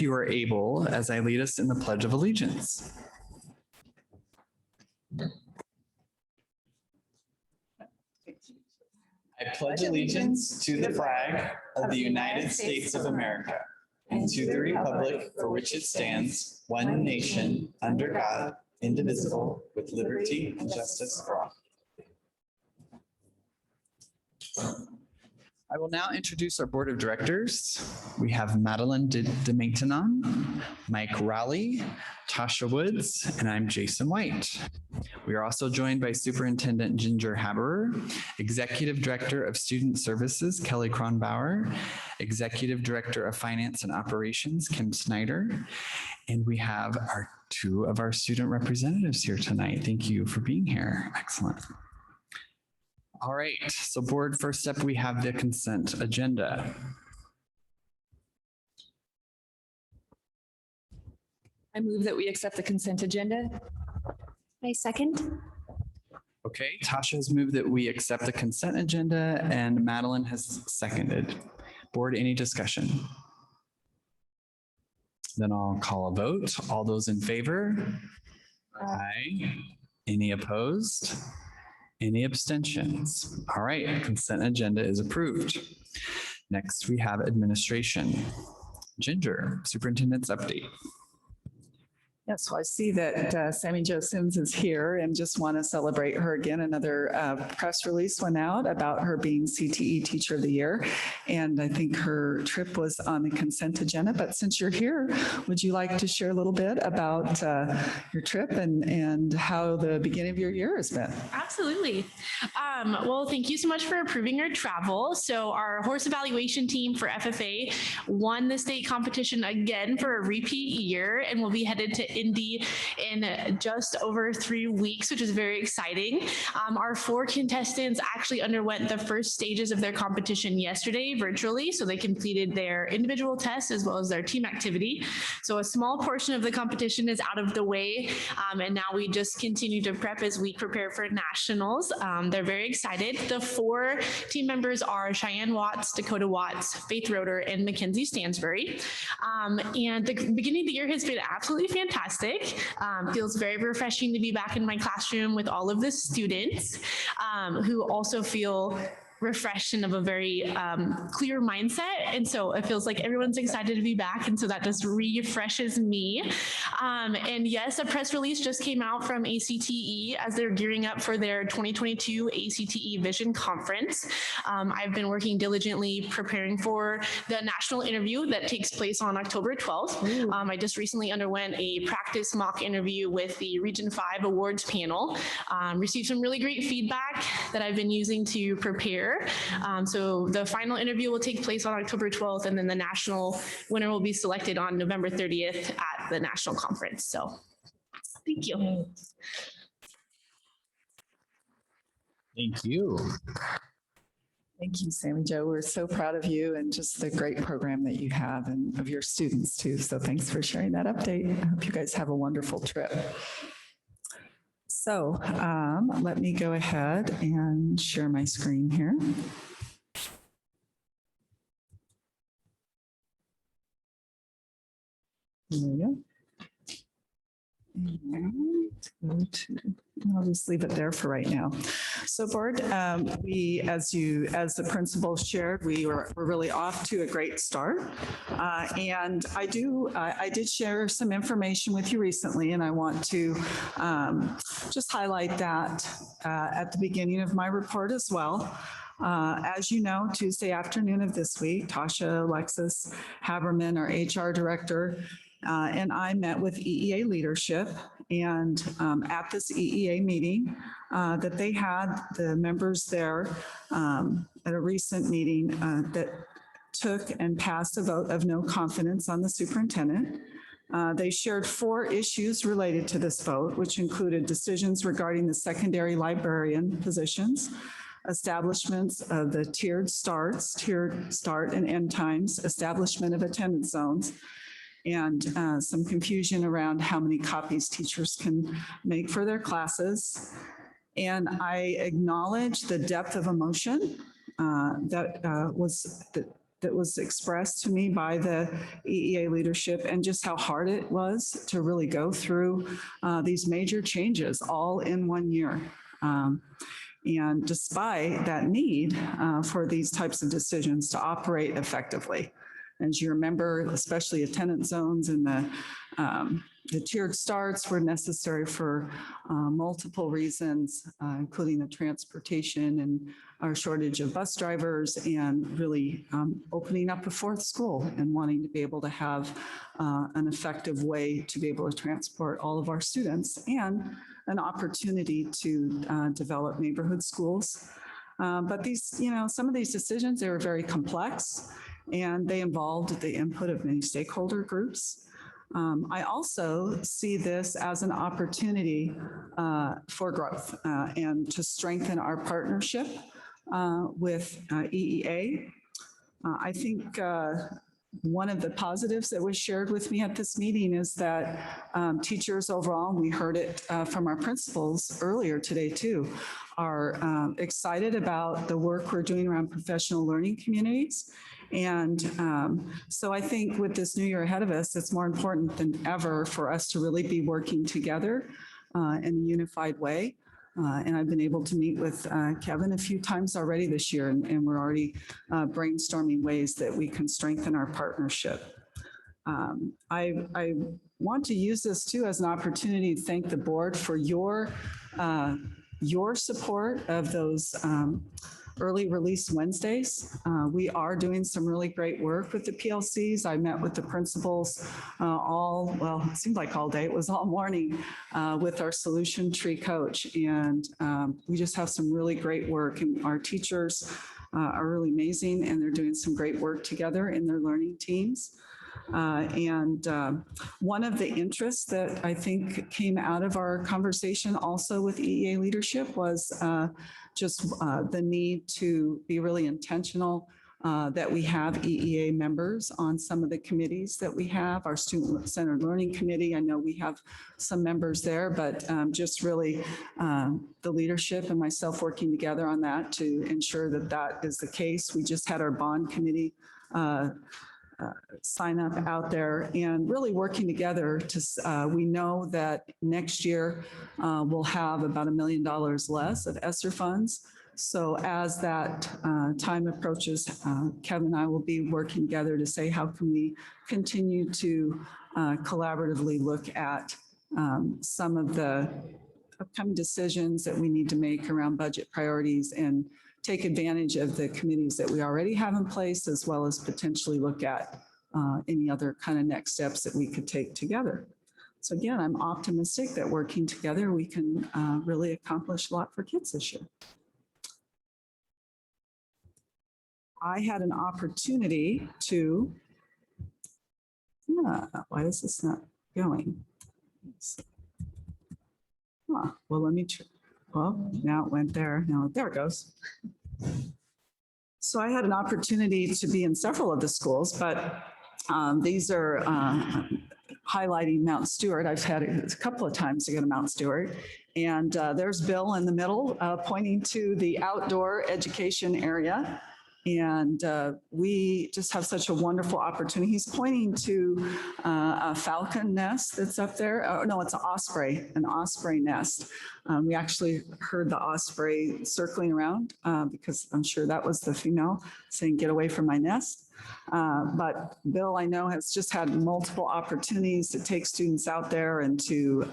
you are able, as I lead us in the Pledge of Allegiance. I pledge allegiance to the flag of the United States of America and to the republic for which it stands, one nation, under God, indivisible, with liberty and justice for all. I will now introduce our board of directors. We have Madeline de Maintenon, Mike Rowley, Tasha Woods, and I'm Jason White. We are also joined by Superintendent Ginger Haberer, Executive Director of Student Services, Kelly Kronbauer, Executive Director of Finance and Operations, Kim Snyder, and we have two of our student representatives here tonight. Thank you for being here. Excellent. All right, so board, first up, we have the consent agenda. I move that we accept the consent agenda. I second. Okay, Tasha has moved that we accept the consent agenda and Madeline has seconded. Board, any discussion? Then I'll call a vote. All those in favor? Aye. Any opposed? Any abstentions? All right, consent agenda is approved. Next, we have administration. Ginger, superintendent's update. Yes, so I see that Sammy Jo Sims is here and just want to celebrate her again. Another press release went out about her being CTE Teacher of the Year. And I think her trip was on the consent agenda. But since you're here, would you like to share a little bit about your trip and how the beginning of your year has been? Absolutely. Well, thank you so much for approving our travel. So our horse evaluation team for FFA won the state competition again for a repeat year, and we'll be headed to Indy in just over 3 weeks, which is very exciting. Our 4 contestants actually underwent the first stages of their competition yesterday virtually, so they completed their individual tests as well as their team activity. So a small portion of the competition is out of the way, and now we just continue to prep as we prepare for nationals. They're very excited. The 4 team members are Cheyenne Watts, Dakota Watts, Faith Roeder, and Mackenzie Stansbury. And the beginning of the year has been absolutely fantastic. Feels very refreshing to be back in my classroom with all of the students who also feel refreshed and of a very clear mindset. And so it feels like everyone's excited to be back. And so that just refreshes me. And yes, a press release just came out from ACTE as they're gearing up for their 2022 ACTE Vision Conference. I've been working diligently preparing for the national interview that takes place on October 12th. I just recently underwent a practice mock interview with the Region 5 awards panel, received some really great feedback that I've been using to prepare. So the final interview will take place on October 12th, and then the national winner will be selected on November 30th at the national conference. So thank you. Thank you. Thank you, Sammy Jo. We're so proud of you and just the great program that you have and of your students too. So thanks for sharing that update. I hope you guys have a wonderful trip. So let me go ahead and share my screen here. There we go. And I'll just leave it there for right now. So board, we, as the principal shared, we're really off to a great start. And I did share some information with you recently, and I want to just highlight that at the beginning of my report as well. As you know, Tuesday afternoon of this week, Tasha Alexis Haberman, our HR director, and I met with EEA leadership, and at this EEA meeting that they had, the members there at a recent meeting that took and passed a vote of no confidence on the superintendent. They shared 4 issues related to this vote, which included decisions regarding the secondary librarian positions, establishments of the tiered start and end times, establishment of attendance zones, and some confusion around how many copies teachers can make for their classes. And I acknowledge the depth of emotion that that was expressed to me by the EEA leadership and just how hard it was to really go through these major changes all in 1 year. And despite that need for these types of decisions to operate effectively. As you remember, especially attendance zones and the tiered starts were necessary for multiple reasons, including the transportation and our shortage of bus drivers and really opening up a fourth school and wanting to be able to have an effective way to be able to transport all of our students and an opportunity to develop neighborhood schools. But these, some of these decisions, they were very complex and they involved the input of many stakeholder groups. I also see this as an opportunity for growth and to strengthen our partnership with EEA. I think one of the positives that was shared with me at this meeting is that teachers overall, and we heard it from our principals earlier today too, are excited about the work we're doing around professional learning communities. And so I think with this new year ahead of us, it's more important than ever for us to really be working together in a unified way. And I've been able to meet with Kevin a few times already this year, and we're already brainstorming ways that we can strengthen our partnership. I want to use this too as an opportunity to thank the board for your support of those early release Wednesdays. We are doing some really great work with the PLCs. I met with the principals it seemed like all day, it was all morning with our solution tree coach. And we just have some really great work, and our teachers are really amazing, and they're doing some great work together in their learning teams. One of the interests that I think came out of our conversation also with EEA leadership was just the need to be really intentional that we have EEA members on some of the committees that we have. Our Student-Centered Learning Committee, I know we have some members there, but just really the leadership and myself working together on that to ensure that that is the case. We just had our bond committee sign up out there and really working together to, we know that next year we'll have about $1 million less of ESSER funds. So as that time approaches, Kevin and I will be working together to say, how can we continue to collaboratively look at some of the upcoming decisions that we need to make around budget priorities and take advantage of the committees that we already have in place, as well as potentially look at any other kind of next steps that we could take together. So again, I'm optimistic that working together, we can really accomplish a lot for kids this year. I had an opportunity to, why is this not going? Well, let me try. Well, now it went there. Now there it goes. So I had an opportunity to be in several of the schools, but these are highlighting Mount Stewart. I've had it a couple of times to go to Mount Stewart. And there's Bill in the middle pointing to the outdoor education area. And we just have such a wonderful opportunity. He's pointing to a falcon nest that's up there. Oh, no, it's an osprey nest. We actually heard the osprey circling around because I'm sure that was the female saying, get away from my nest. But Bill, I know, has just had multiple opportunities to take students out there and to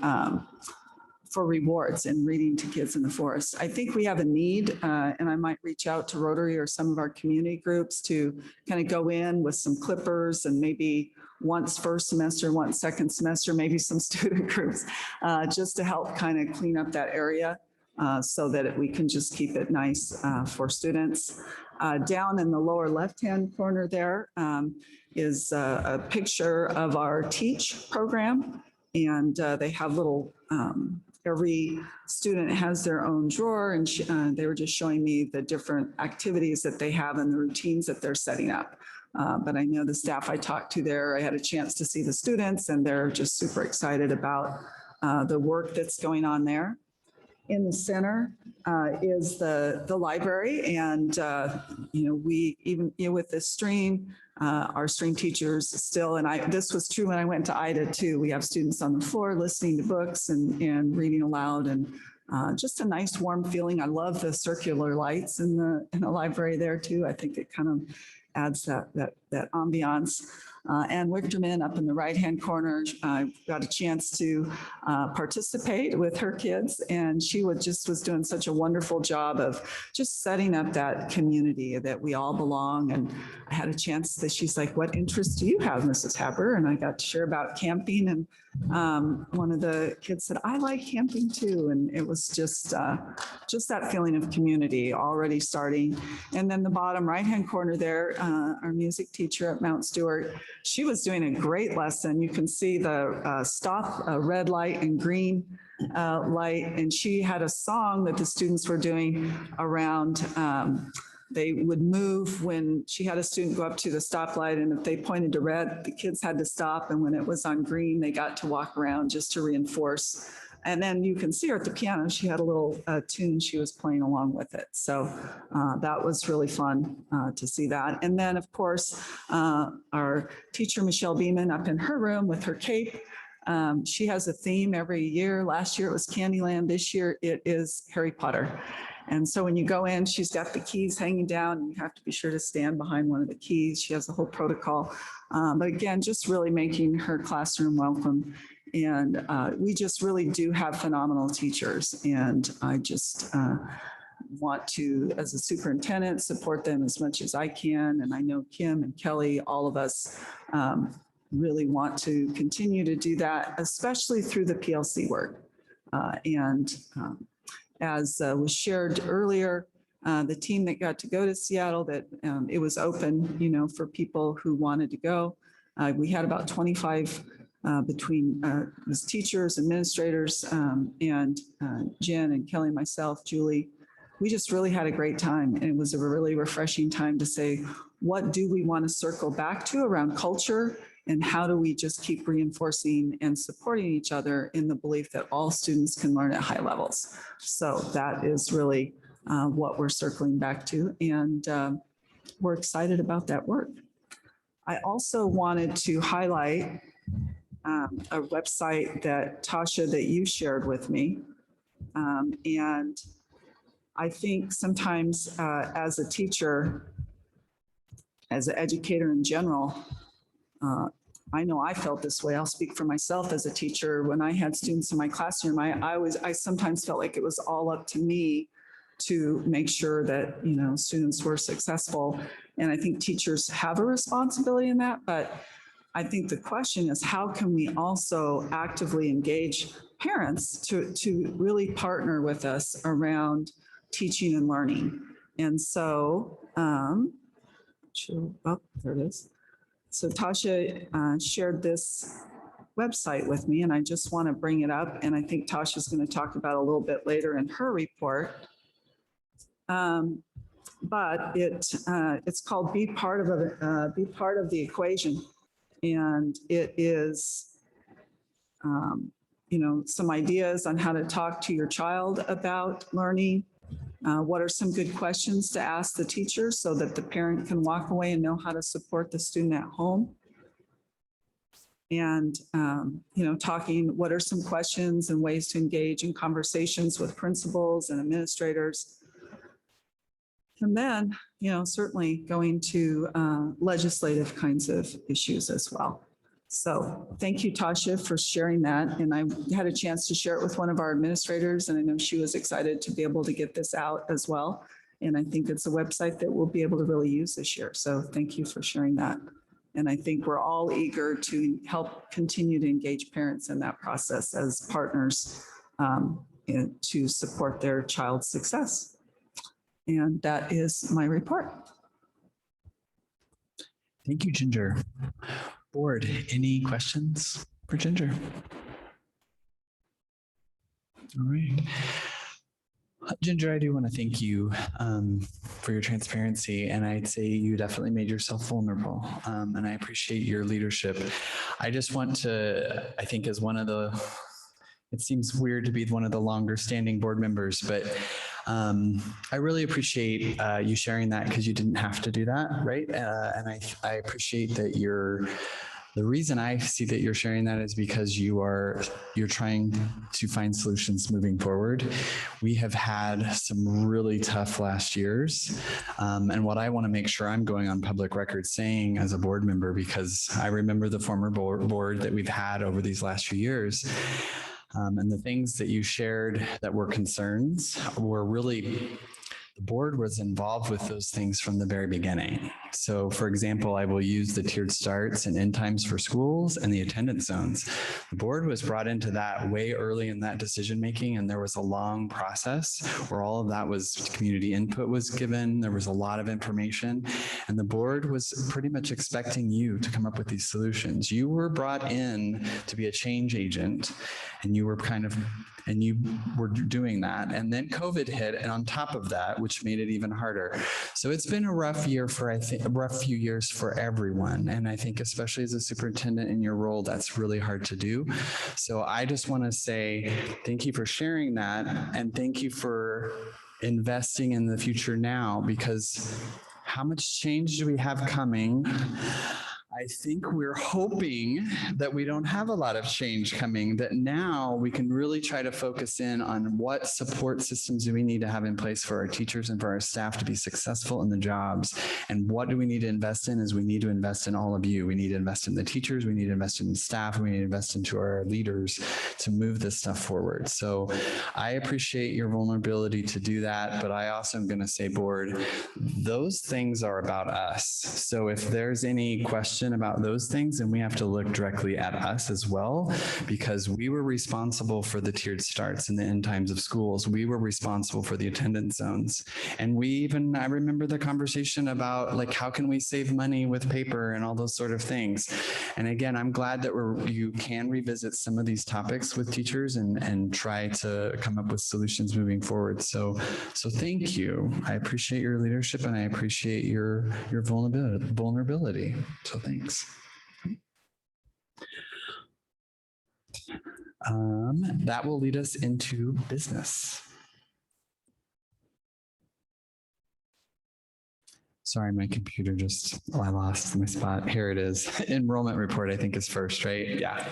for rewards and reading to kids in the forest. I think we have a need, and I might reach out to Rotary or some of our community groups to kind of go in with some clippers and maybe once first semester, once second semester, maybe some student groups, just to help kind of clean up that area so that we can just keep it nice for students. Down in the lower left-hand corner there is a picture of our TEACH program, and they have little, every student has their own drawer, and they were just showing me the different activities that they have and the routines that they're setting up. But I know the staff I talked to there, I had a chance to see the students, and they're just super excited about the work that's going on there. In the center is the library, and we even with this stream, our stream teachers still, and this was true when I went to IDA too. We have students on the floor listening to books and reading aloud, and just a nice warm feeling. I love the circular lights in the library there too. I think it kind of adds that ambiance. And Wichterman up in the right-hand corner, I got a chance to participate with her kids, and she was doing such a wonderful job of just setting up that community that we all belong. And I had a chance that she's like, "What interests do you have, Mrs. Haber?" And I got to share about camping, and one of the kids said, "I like camping too." And it was just that feeling of community already starting. And then the bottom right-hand corner there, our music teacher at Mount Stewart, she was doing a great lesson. You can see the stop, red light and green light. And she had a song that the students were doing around, they would move when she had a student go up to the stoplight, and if they pointed to red, the kids had to stop. And when it was on green, they got to walk around just to reinforce. And then you can see her at the piano. She had a little tune she was playing along with it. So that was really fun to see that. And then, of course, our teacher, Michelle Beeman, up in her room with her cape. She has a theme every year. Last year it was Candyland. This year it is Harry Potter. And so when you go in, she's got the keys hanging down, and you have to be sure to stand behind one of the keys. She has a whole protocol. But again, just really making her classroom welcome. And we just really do have phenomenal teachers. And I just want to, as a superintendent, support them as much as I can. And I know Kim and Kelly, all of us really want to continue to do that, especially through the PLC work. As was shared earlier, the team that got to go to Seattle, that it was open, for people who wanted to go. We had about 25 between teachers, administrators, and Jen and Kelly, myself, Julie. We just really had a great time. And it was a really refreshing time to say, what do we want to circle back to around culture? And how do we just keep reinforcing and supporting each other in the belief that all students can learn at high levels? So that is really what we're circling back to. And we're excited about that work. I also wanted to highlight a website that Tasha, that you shared with me. And I think sometimes as a teacher, as an educator in general, I know I felt this way. I'll speak for myself as a teacher. When I had students in my classroom, I sometimes felt like it was all up to me to make sure that, students were successful. And I think teachers have a responsibility in that, but I think the question is, how can we also actively engage parents to really partner with us around teaching and learning? And so, there it is. So Tasha shared this website with me, and I just want to bring it up. And I think Tasha's going to talk about it a little bit later in her report. But it's called Be Part of the Equation. And it is, some ideas on how to talk to your child about learning. What are some good questions to ask the teacher so that the parent can walk away and know how to support the student at home? And, talking, what are some questions and ways to engage in conversations with principals and administrators? And then, certainly going to legislative kinds of issues as well. So thank you, Tasha, for sharing that. And I had a chance to share it with one of our administrators, and I know she was excited to be able to get this out as well. And I think it's a website that we'll be able to really use this year. So thank you for sharing that. And I think we're all eager to help continue to engage parents in that process as partners to support their child's success. And that is my report. Thank you, Ginger. Board, any questions for Ginger? All right. Ginger, I do want to thank you for your transparency, and I'd say you definitely made yourself vulnerable, and I appreciate your leadership. I just want to, I think as one of the it seems weird to be one of the longer standing board members, but I really appreciate you sharing that because you didn't have to do that, right? And I appreciate that the reason I see that you're sharing that is because you're trying to find solutions moving forward. We have had some really tough last years. And what I want to make sure I'm going on public record saying as a board member, because I remember the former board that we've had over these last few years. And the things that you shared that were concerns were really, the board was involved with those things from the very beginning. So for example, I will use the tiered starts and end times for schools and the attendance zones. The board was brought into that way early in that decision-making, and there was a long process where all of that was community input was given. There was a lot of information, and the board was pretty much expecting you to come up with these solutions. You were brought in to be a change agent, and you were you were doing that. And then COVID hit, and on top of that, which made it even harder. So it's been a rough year for, I think, a rough few years for everyone. And I think especially as a superintendent in your role, that's really hard to do. So I just want to say thank you for sharing that. And thank you for investing in the future now, because how much change do we have coming? I think we're hoping that we don't have a lot of change coming, that now we can really try to focus in on what support systems do we need to have in place for our teachers and for our staff to be successful in the jobs. And what do we need to invest in is we need to invest in all of you. We need to invest in the teachers, we need to invest in the staff, and we need to invest into our leaders to move this stuff forward. So I appreciate your vulnerability to do that, but I also am going to say, board, those things are about us. So if there's any question about those things, and we have to look directly at us as well, because we were responsible for the tiered starts and the end times of schools. We were responsible for the attendance zones. And I remember the conversation about like, how can we save money with paper and all those sort of things. And again, I'm glad that you can revisit some of these topics with teachers and try to come up with solutions moving forward. So thank you. I appreciate your leadership, and I appreciate your vulnerability. So thanks. That will lead us into business. Sorry, my computer I lost my spot. Here it is. Enrollment report, I think, is first, right? Yeah.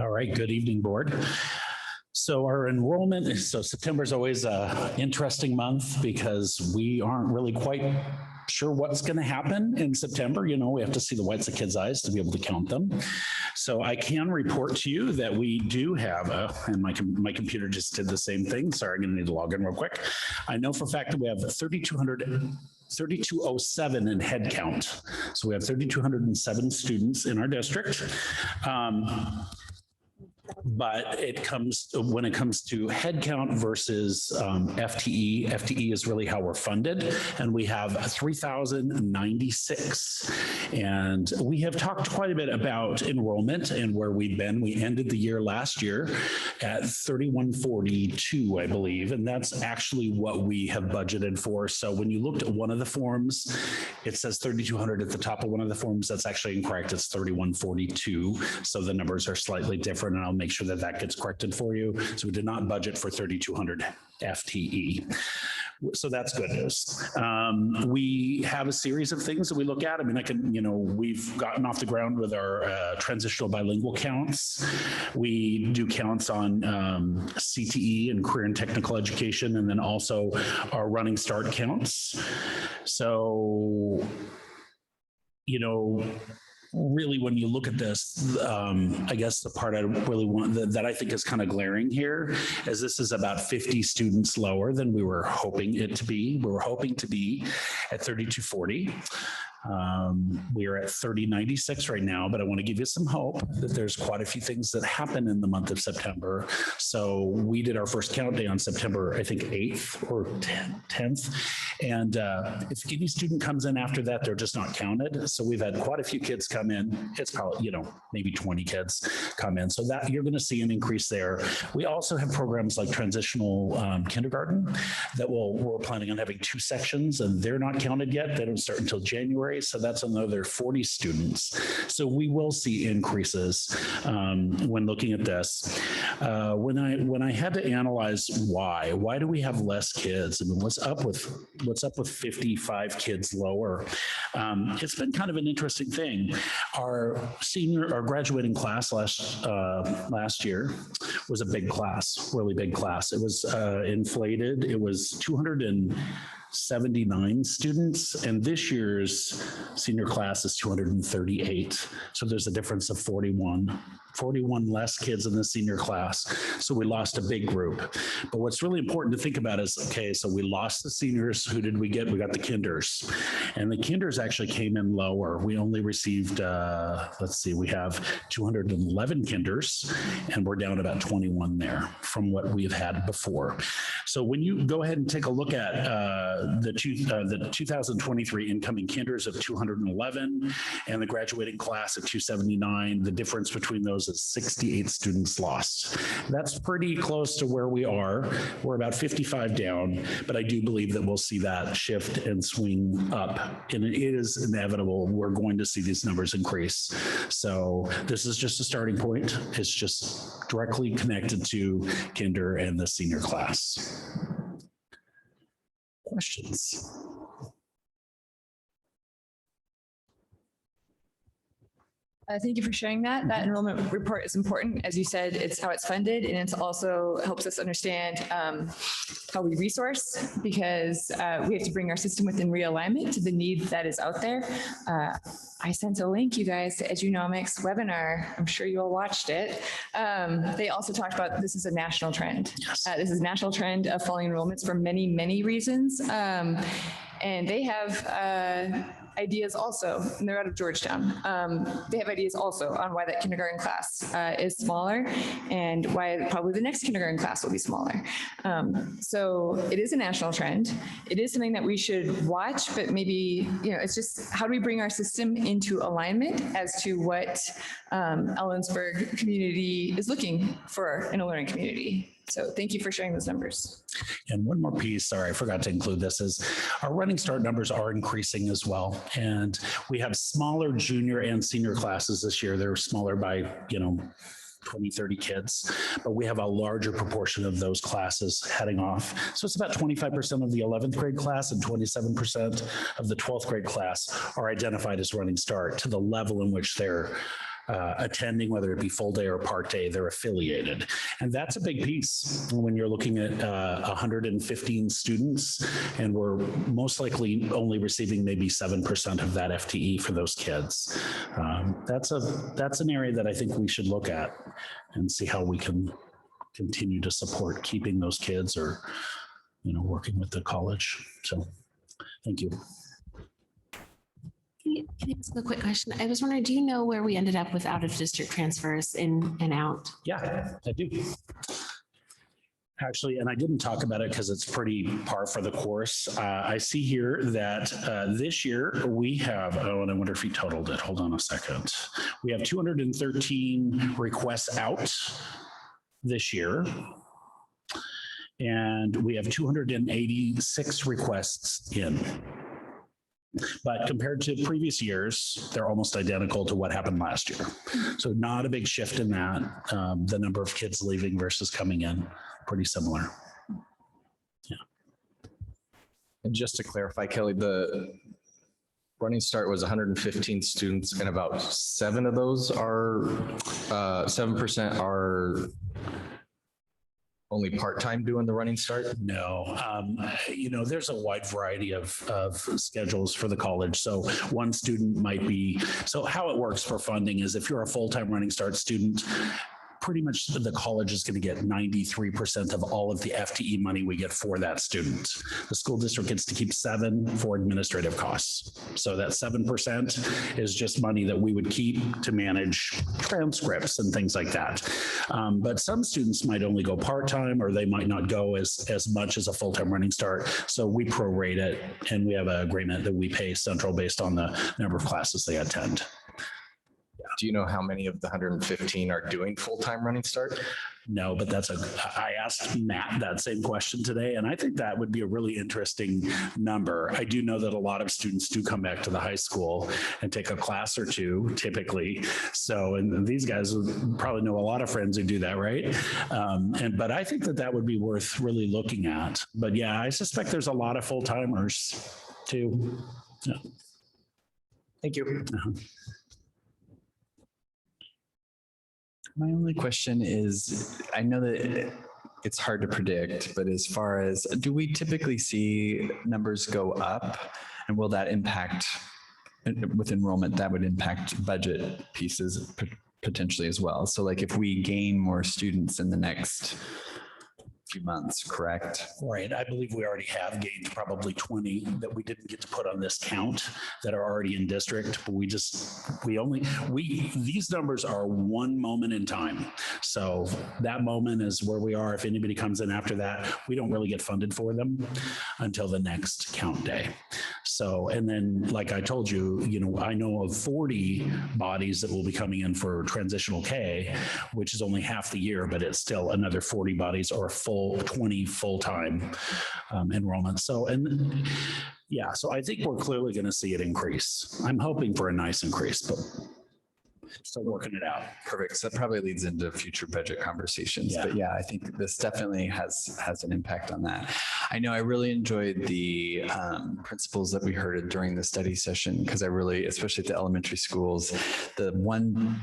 All right, good evening, board. So our enrollment, September is always an interesting month because we aren't really quite sure what's going to happen in September. You know, we have to see the whites of kids' eyes to be able to count them. So I can report to you that we do have and my computer just did the same thing. Sorry, I'm going to need to log in real quick. I know for a fact that we have 3,207 in head count. So we have 3,207 students in our district. But when it comes to headcount versus FTE is really how we're funded. And we have 3,096. And we have talked quite a bit about enrollment and where we've been. We ended the year last year at 3,142, I believe. And that's actually what we have budgeted for. So when you looked at one of the forms, it says 3,200 at the top of one of the forms. That's actually incorrect. It's 3,142. So the numbers are slightly different, and I'll make sure that that gets corrected for you. So we did not budget for 3,200 FTE. So that's good news. We have a series of things that we look at. I mean, we've gotten off the ground with our transitional bilingual counts. We do counts on CTE and career and technical education, and then also our running start counts. So, really, when you look at this, I guess the part I really want that I think is kind of glaring here is this is about 50 students lower than we were hoping it to be. We were hoping to be at 3,240. We are at 3096 right now, but I want to give you some hope that there's quite a few things that happen in the month of September. So we did our first count day on September, I think 8th or 10th. And if any student comes in after that, they're just not counted. So we've had quite a few kids come in. It's probably, maybe 20 kids come in. So that you're going to see an increase there. We also have programs like transitional kindergarten that we're planning on having 2 sections, and they're not counted yet. They don't start until January. January. So that's another 40 students. So we will see increases when looking at this. When I had to analyze why do we have less kids? I mean, what's up with 55 kids lower? It's been kind of an interesting thing. Our graduating class last year was a big class, really big class. It was inflated. It was 279 students, and this year's senior class is 238. So there's a difference of 41 less kids in the senior class. So we lost a big group. But what's really important to think about is, okay, so we lost the seniors. Who did we get? We got the kinders. And the kinders actually came in lower. We only received, we have 211 kinders, and we're down about 21 there from what we've had before. So when you go ahead and take a look at the 2023 incoming kinders of 211 and the graduating class of 279, the difference between those is 68 students lost. That's pretty close to where we are. We're about 55 down, but I do believe that we'll see that shift and swing up. And it is inevitable. We're going to see these numbers increase. So this is just a starting point. It's just directly connected to kinder and the senior class. Questions? Thank you for sharing that. That enrollment report is important. As you said, it's how it's funded, and it also helps us understand how we resource, because we have to bring our system within realignment to the need that is out there. I sent a link, you guys, to Edunomics webinar. I'm sure you all watched it. They also talked about this is a national trend. Yes. This is a national trend of falling enrollments for many, many reasons. And they have ideas also, and they're out of Georgetown. They have ideas also on why that kindergarten class is smaller and why probably the next kindergarten class will be smaller. So it is a national trend. It is something that we should watch, but maybe, it's just how do we bring our system into alignment as to what Ellensburg community is looking for in a learning community. So thank you for sharing those numbers. And one more piece, sorry, I forgot to include this, is our running start numbers are increasing as well. And we have smaller junior and senior classes this year. They're smaller by, 20, 30 kids, but we have a larger proportion of those classes heading off. So it's about 25% of the 11th grade class and 27% of the 12th grade class are identified as running start to the level in which they're attending, whether it be full day or part day, they're affiliated. And that's a big piece when you're looking at 115 students, and we're most likely only receiving maybe 7% of that FTE for those kids. That's an area that I think we should look at and see how we can continue to support keeping those kids or, working with the college. So thank you. Can I ask a quick question? I was wondering, do you know where we ended up with out-of-district transfers in and out? Yeah, I do. Actually, and I didn't talk about it because it's pretty par for the course. I see here that this year we have, and I wonder if he totaled it. Hold on a second. We have 213 requests out this year. And we have 286 requests in. But compared to previous years, they're almost identical to what happened last year. So not a big shift in that. The number of kids leaving versus coming in, pretty similar. Yeah. And just to clarify, Kelly, the running start was 115 students, and about 7% of those are only part-time doing the running start? No, there's a wide variety of schedules for the college. So one student might be, so how it works for funding is if you're a full-time running start student, pretty much the college is going to get 93% of all of the FTE money we get for that student. The school district gets to keep 7% for administrative costs. So that 7% is just money that we would keep to manage transcripts and things like that. But some students might only go part-time, or they might not go as much as a full-time running start. So we prorate it, and we have an agreement that we pay Central based on the number of classes they attend. Do you know how many of the 115 are doing full-time Running Start? No, but I asked Matt that same question today, and I think that would be a really interesting number. I do know that a lot of students do come back to the high school and take a class or two typically. So, and these guys would probably know a lot of friends who do that, right? But I think that would be worth really looking at. But yeah, I suspect there's a lot of full-timers too. Yeah. Thank you. My only question is, I know that it's hard to predict, but as far as, do we typically see numbers go up? And will that impact, with enrollment, that would impact budget pieces potentially as well? So like if we gain more students in the next few months, correct? Right. I believe we already have gained probably 20 that we didn't get to put on this count that are already in district, but these numbers are one moment in time. So that moment is where we are. If anybody comes in after that, we don't really get funded for them until the next count day. So, and then like I told you, I know of 40 bodies that will be coming in for transitional K, which is only half the year, but it's still another 40 bodies or a full 20 full-time enrollment. So, yeah, so I think we're clearly going to see it increase. I'm hoping for a nice increase, but still working it out. Perfect. So that probably leads into future budget conversations. Yeah. But yeah, I think this definitely has an impact on that. I know I really enjoyed the principles that we heard during the study session, because especially at the elementary schools, the one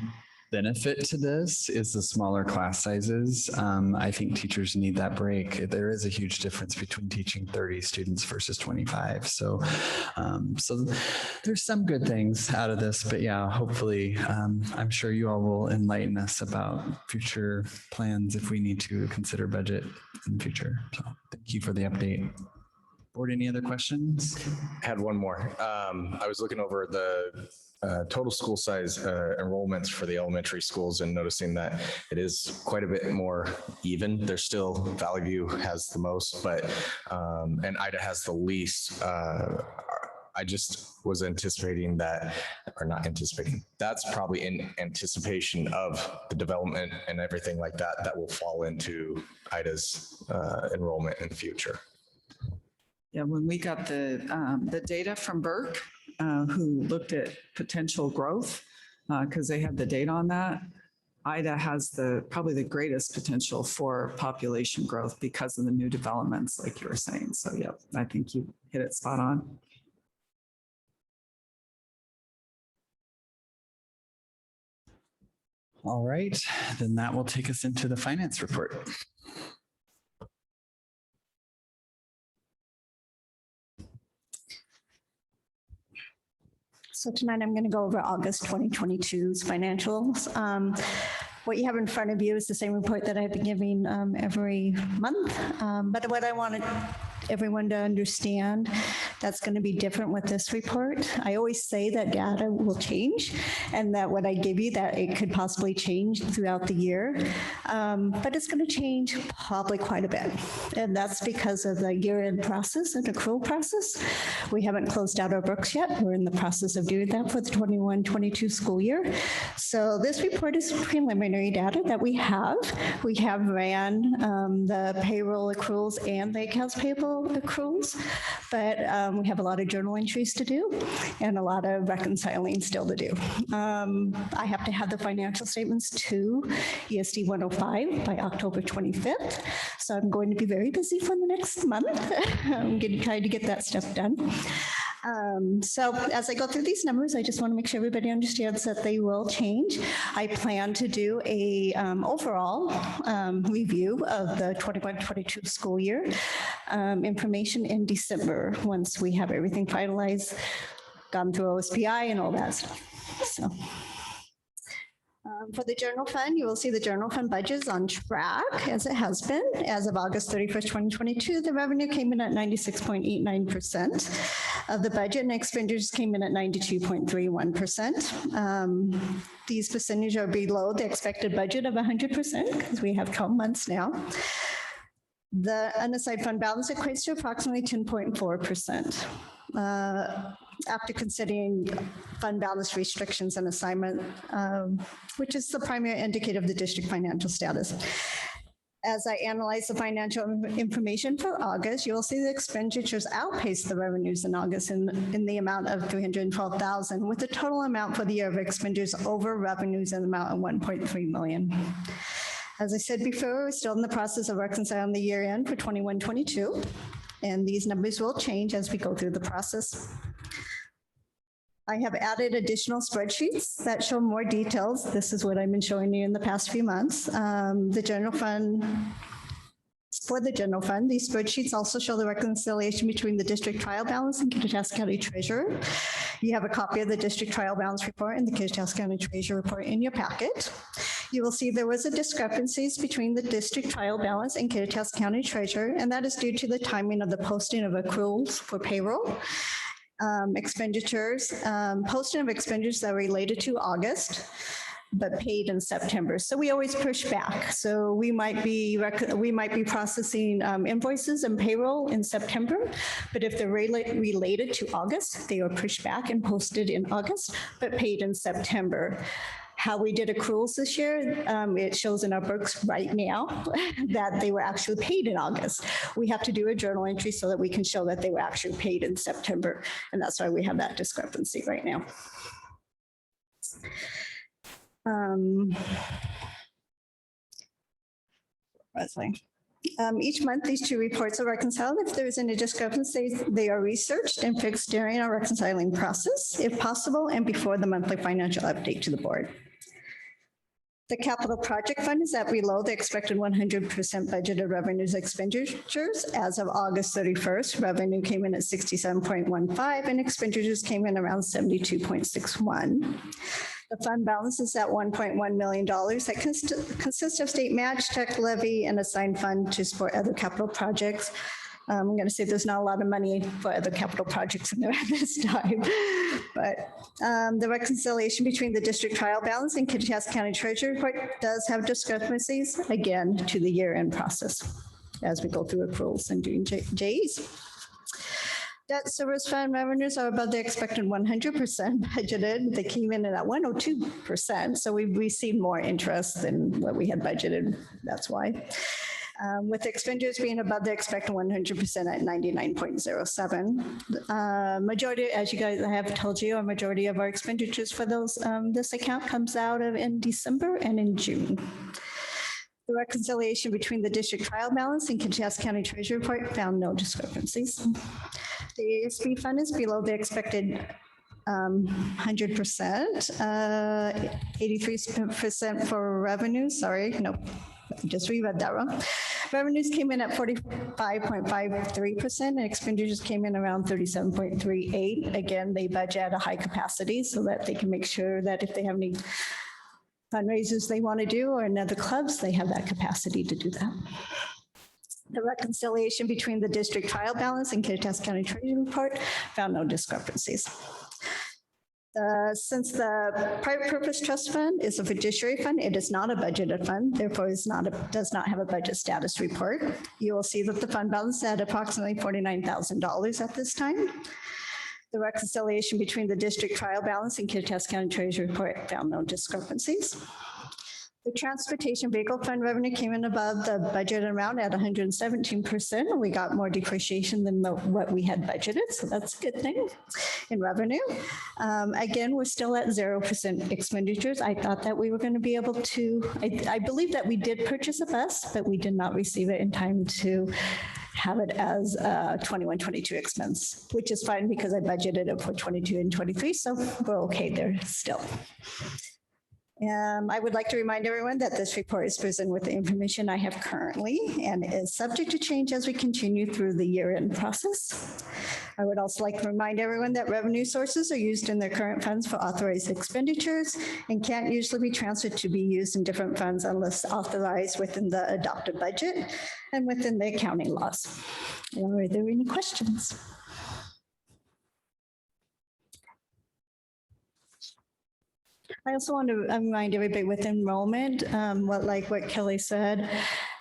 benefit to this is the smaller class sizes. I think teachers need that break. There is a huge difference between teaching 30 students versus 25. So there's some good things out of this, but yeah, hopefully I'm sure you all will enlighten us about future plans if we need to consider budget in the future. So thank you for the update. Board, any other questions? I had one more. I was looking over the total school size enrollments for the elementary schools and noticing that it is quite a bit more even. There's still, Valley View has the most, but and Ida has the least. I just was anticipating that, or not anticipating, that's probably in anticipation of the development and everything like that, that will fall into Ida's enrollment in the future. Yeah, when we got the data from Burke, who looked at potential growth, because they had the data on that, Ida has probably the greatest potential for population growth because of the new developments, like you were saying. So yeah, I think you hit it spot on. All right, then that will take us into the finance report. So tonight I'm going to go over August 2022's financials. What you have in front of you is the same report that I've been giving every month. But what I wanted everyone to understand, that's going to be different with this report. I always say that data will change and that what I give you, that it could possibly change throughout the year. But it's going to change probably quite a bit. And that's because of the year-end process and accrual process. We haven't closed out our books yet. We're in the process of doing that for the 21-22 school year. So this report is preliminary data that we have. We have ran the payroll accruals and the accounts payable accruals, but we have a lot of journal entries to do and a lot of reconciling still to do. I have to have the financial statements to ESD 105 by October 25th. So I'm going to be very busy for the next month. I'm going to try to get that stuff done. So as I go through these numbers, I just want to make sure everybody understands that they will change. I plan to do a overall review of the 21-22 school year information in December once we have everything finalized, gone through OSPI and all that stuff. So. For the general fund, you will see the general fund budget is on track as it has been. As of August 31st, 2022, the revenue came in at 96.89% of the budget and expenditures came in at 92.31%. These percentages are below the expected budget of 100% because we have 12 months now. The unassigned fund balance equates to approximately 10.4%. after considering fund balance restrictions and assignment, which is the primary indicator of the district financial status. As I analyze the financial information for August, you'll see the expenditures outpace the revenues in August in the amount of $312,000, with the total amount for the year of expenditures over revenues in the amount of $1.3 million. As I said before, we're still in the process of reconciling the year end for 21-22, and these numbers will change as we go through the process. I have added additional spreadsheets that show more details. This is what I've been showing you in the past few months. The general fund, for the general fund, these spreadsheets also show the reconciliation between the district trial balance and Kittitas County Treasurer. You have a copy of the district trial balance report and the Kittitas County Treasurer report in your packet. You will see there was a discrepancies between the district trial balance and Kittitas County Treasurer, and that is due to the timing of the posting of accruals for payroll. Expenditures, posting of expenditures that are related to August, but paid in September. So we always push back. So we might be processing invoices and payroll in September, but if they're related to August, they are pushed back and posted in August, but paid in September. How we did accruals this year, it shows in our books right now that they were actually paid in August. We have to do a journal entry so that we can show that they were actually paid in September, and that's why we have that discrepancy right now. Each month, these two reports are reconciled. If there is any discrepancies, they are researched and fixed during our reconciling process, if possible, and before the monthly financial update to the board. The capital project fund is at below the expected 100% budgeted revenues expenditures. As of August 31st, revenue came in at 67.15 and expenditures came in around 72.61. The fund balance is at $1.1 million that consists of state match, tech levy, and assigned fund to support other capital projects. I'm going to say there's not a lot of money for other capital projects in there at this time, but the reconciliation between the district trial balance and Kittitas County Treasury report does have discrepancies, again, to the year-end process as we go through accruals and doing JEs. Debt service fund revenues are above the expected 100% budgeted. They came in at 102%, so we've received more interest than what we had budgeted. That's why. With expenditures being above the expected 100% at 99.07. Majority, as you guys have told you, a majority of our expenditures for those this account comes out of in December and in June. The reconciliation between the district trial balance and Kittitas County Treasury report found no discrepancies. The ASB fund is below the expected 100%, 83% for revenue. Sorry, no, just reread that wrong. Revenues came in at 45.53% and expenditures came in around 37.38. Again, they budget at a high capacity so that they can make sure that if they have any fundraisers they want to do or in other clubs, they have that capacity to do that. The reconciliation between the district trial balance and Kittitas County Treasury report found no discrepancies. Since the private purpose trust fund is a fiduciary fund, it is not a budgeted fund, therefore does not have a budget status report. You will see that the fund balance is at approximately $49,000 at this time. The reconciliation between the district trial balance and Kittitas County Treasury report found no discrepancies. The transportation vehicle fund revenue came in above the budget amount at 117%. We got more depreciation than what we had budgeted, so that's a good thing in revenue. Again, we're still at 0% expenditures. I thought that we were going to be able to, I believe that we did purchase a bus, but we did not receive it in time to have it as a 21-22 expense, which is fine because I budgeted it for 22 and 23, so we're okay there still. I would like to remind everyone that this report is presented with the information I have currently and is subject to change as we continue through the year-end process. I would also like to remind everyone that revenue sources are used in their current funds for authorized expenditures and can't usually be transferred to be used in different funds unless authorized within the adopted budget and within the accounting laws. Are there any questions? I also want to remind everybody with enrollment, what Kelly said,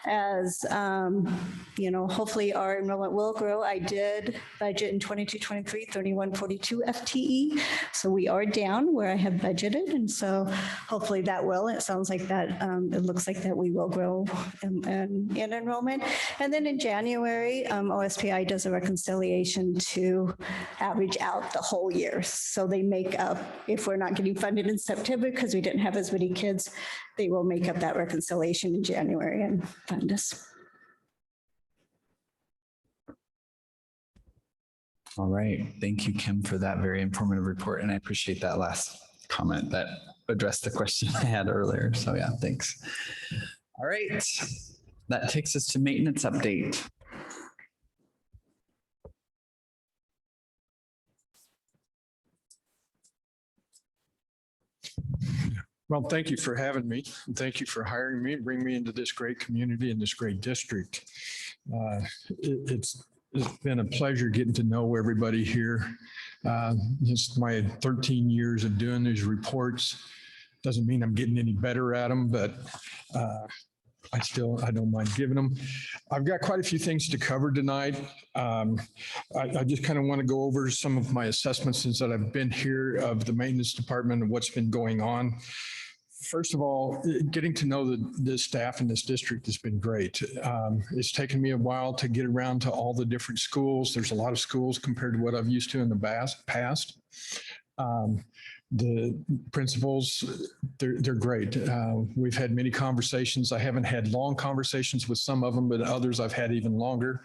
as, hopefully our enrollment will grow. I did budget in 22-23, 3142 FTE. So we are down where I have budgeted. And so hopefully that will, it sounds like that, it looks like that we will grow in enrollment. And then in January, OSPI does a reconciliation to average out the whole year. So they make up, if we're not getting funded in September because we didn't have as many kids, they will make up that reconciliation in January and fund us. All right. Thank you, Kim, for that very informative report. And I appreciate that last comment that addressed the question I had earlier. So yeah, thanks. All right. That takes us to maintenance update. Well, thank you for having me. And thank you for hiring me and bringing me into this great community and this great district. It's been a pleasure getting to know everybody here. Just my 13 years of doing these reports doesn't mean I'm getting any better at them, but I don't mind giving them. I've got quite a few things to cover tonight. I just kind of want to go over some of my assessments since that I've been here of the maintenance department and what's been going on. First of all, getting to know the staff in this district has been great. It's taken me a while to get around to all the different schools. There's a lot of schools compared to what I've used to in the past. The principals, they're great. We've had many conversations. I haven't had long conversations with some of them, but others I've had even longer.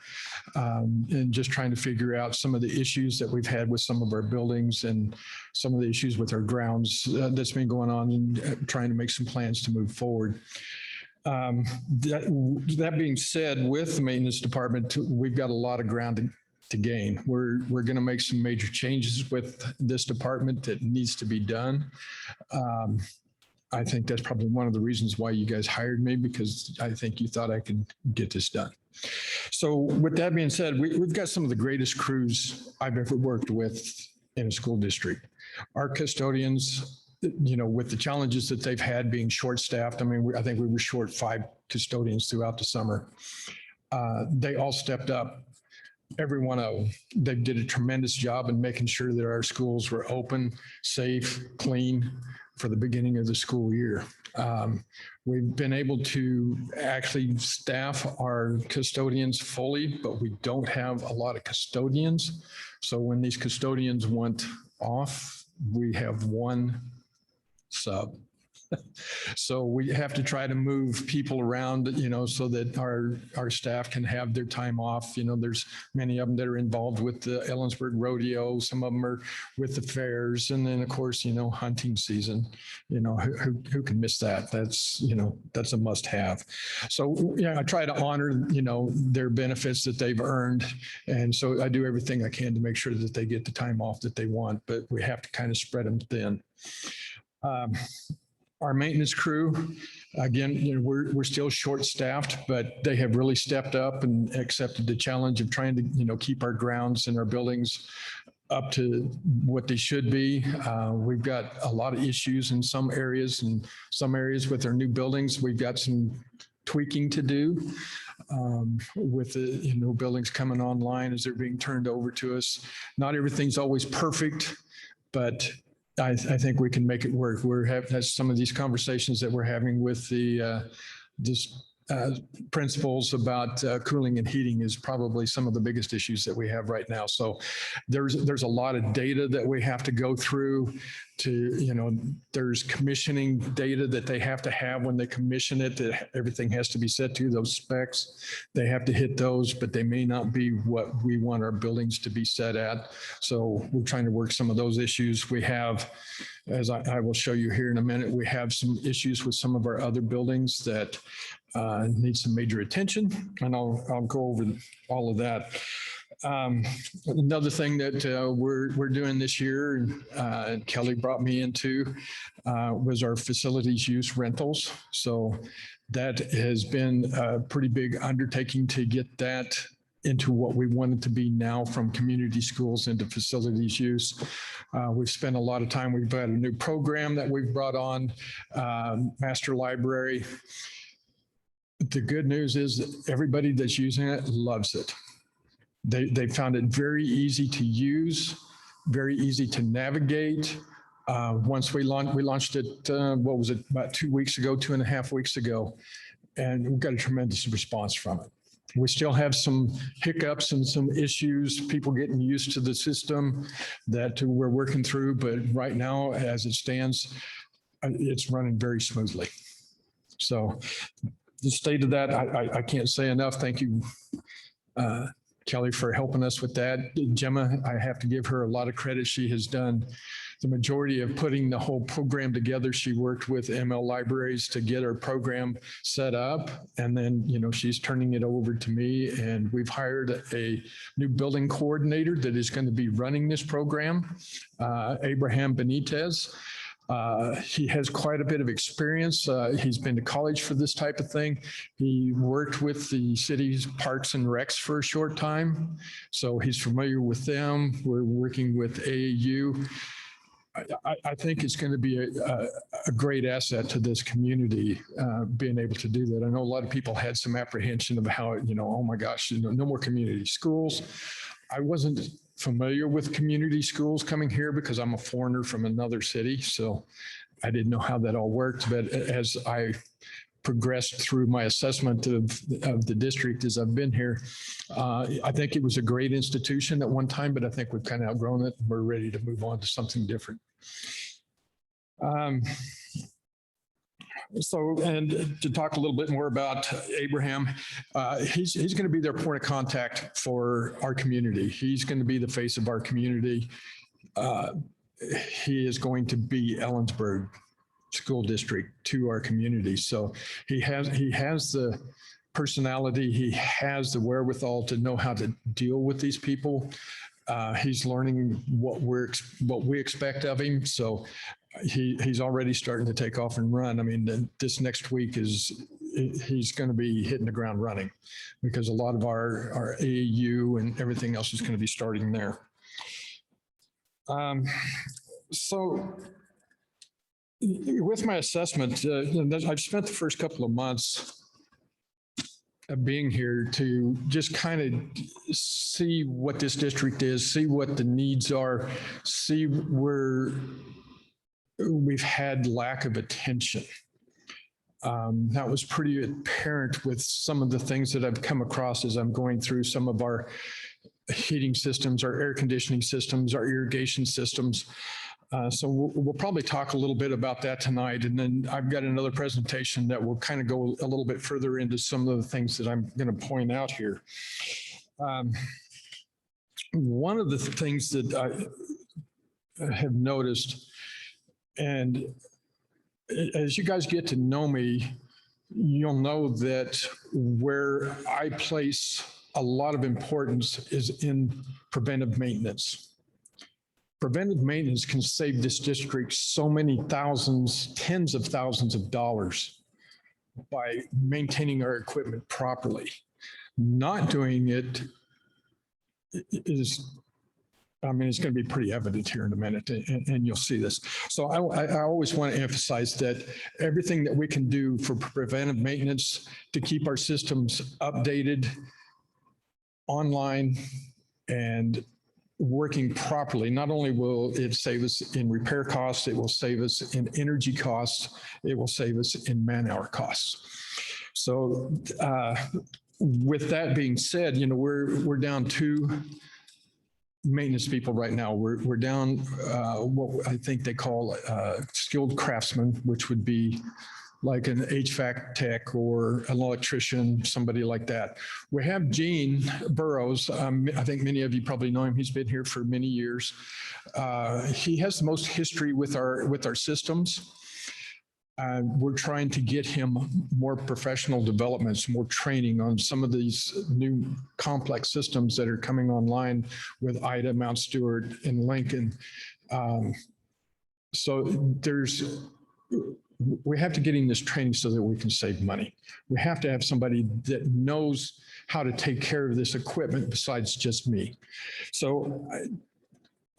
And just trying to figure out some of the issues that we've had with some of our buildings and some of the issues with our grounds that's been going on, and trying to make some plans to move forward. That being said, with the maintenance department, we've got a lot of ground to gain. We're going to make some major changes with this department that needs to be done. I think that's probably one of the reasons why you guys hired me, because I think you thought I could get this done. So with that being said, we've got some of the greatest crews I've ever worked with in a school district. Our custodians, with the challenges that they've had being short-staffed, I think we were short 5 custodians throughout the summer. They all stepped up. Every one of them. They did a tremendous job in making sure that our schools were open, safe, clean for the beginning of the school year. We've been able to actually staff our custodians fully, but we don't have a lot of custodians. So when these custodians went off, we have one sub. So we have to try to move people around, so that our staff can have their time off. There's many of them that are involved with the Ellensburg rodeo. Some of them are with the fairs. And then of course, hunting season, who can miss that? That's a must have. So I try to honor, their benefits that they've earned. And so I do everything I can to make sure that they get the time off that they want, but we have to kind of spread them thin. Our maintenance crew, again, we're still short-staffed, but they have really stepped up and accepted the challenge of trying to, keep our grounds and our buildings up to what they should be. We've got a lot of issues in some areas, and some areas with our new buildings, we've got some tweaking to do with the buildings coming online as they're being turned over to us. Not everything's always perfect, but I think we can make it work. That's some of these conversations that we're having with the principals about cooling and heating is probably some of the biggest issues that we have right now. So there's a lot of data that we have to go through to, there's commissioning data that they have to have when they commission it, that everything has to be set to those specs. They have to hit those, but they may not be what we want our buildings to be set at. So we're trying to work some of those issues. We have, as I will show you here in a minute, we have some issues with some of our other buildings that need some major attention, and I'll go over all of that. Another thing that we're doing this year, and Kelly brought me into, was our facilities use rentals. So that has been a pretty big undertaking to get that into what we want it to be now, from community schools into facilities use. We've spent a lot of time. We've got a new program that we've brought on, master library. The good news is everybody that's using it loves it. They found it very easy to use, very easy to navigate. Once we launched it, what was it, about 2 weeks ago, 2.5 weeks ago, and we got a tremendous response from it. We still have some hiccups and some issues, people getting used to the system that we're working through, but right now, as it stands, it's running very smoothly. So the state of that, I can't say enough. Thank you, Kelly, for helping us with that. Gemma, I have to give her a lot of credit. She has done the majority of putting the whole program together. She worked with ML Libraries to get our program set up. And then, she's turning it over to me, and we've hired a new building coordinator that is going to be running this program, Abraham Benitez. He has quite a bit of experience. He's been to college for this type of thing. He worked with the city's parks and recs for a short time, so he's familiar with them. We're working with AAU. I think it's going to be a great asset to this community, being able to do that. I know a lot of people had some apprehension of how, oh my gosh, no more community schools. I wasn't familiar with community schools coming here because I'm a foreigner from another city. So I didn't know how that all worked. But as I progressed through my assessment of the district as I've been here, I think it was a great institution at one time, but I think we've kind of outgrown it. We're ready to move on to something different. And to talk a little bit more about Abraham, he's going to be their point of contact for our community. He's going to be the face of our community. He is going to be Ellensburg School District to our community. So he has the personality, he has the wherewithal to know how to deal with these people. He's learning what we expect of him. So he's already starting to take off and run. I mean, this next week he's going to be hitting the ground running, because a lot of our AAU and everything else is going to be starting there. So with my assessment, I've spent the first couple of months of being here to just kind of see what this district is, see what the needs are, see where we've had lack of attention. That was pretty apparent with some of the things that I've come across as I'm going through some of our heating systems, our air conditioning systems, our irrigation systems. So we'll probably talk a little bit about that tonight. And then I've got another presentation that will kind of go a little bit further into some of the things that I'm going to point out here. One of the things that I have noticed, and as you guys get to know me, you'll know that where I place a lot of importance is in preventive maintenance. Preventive maintenance can save this district so many thousands, tens of thousands of dollars by maintaining our equipment properly. Not doing it is, I mean, it's going to be pretty evident here in a minute, and you'll see this. So I always want to emphasize that everything that we can do for preventive maintenance to keep our systems updated, online, and working properly, not only will it save us in repair costs, it will save us in energy costs, it will save us in man-hour costs. So with that being said, we're down 2 maintenance people right now. We're down what I think they call skilled craftsmen, which would be like an HVAC tech or an electrician, somebody like that. We have Gene Burrows. I think many of you probably know him. He's been here for many years. He has the most history with our systems. We're trying to get him more professional developments, more training on some of these new complex systems that are coming online with Ida, Mount Stewart, and Lincoln. So we have to get in this training so that we can save money. We have to have somebody that knows how to take care of this equipment besides just me. So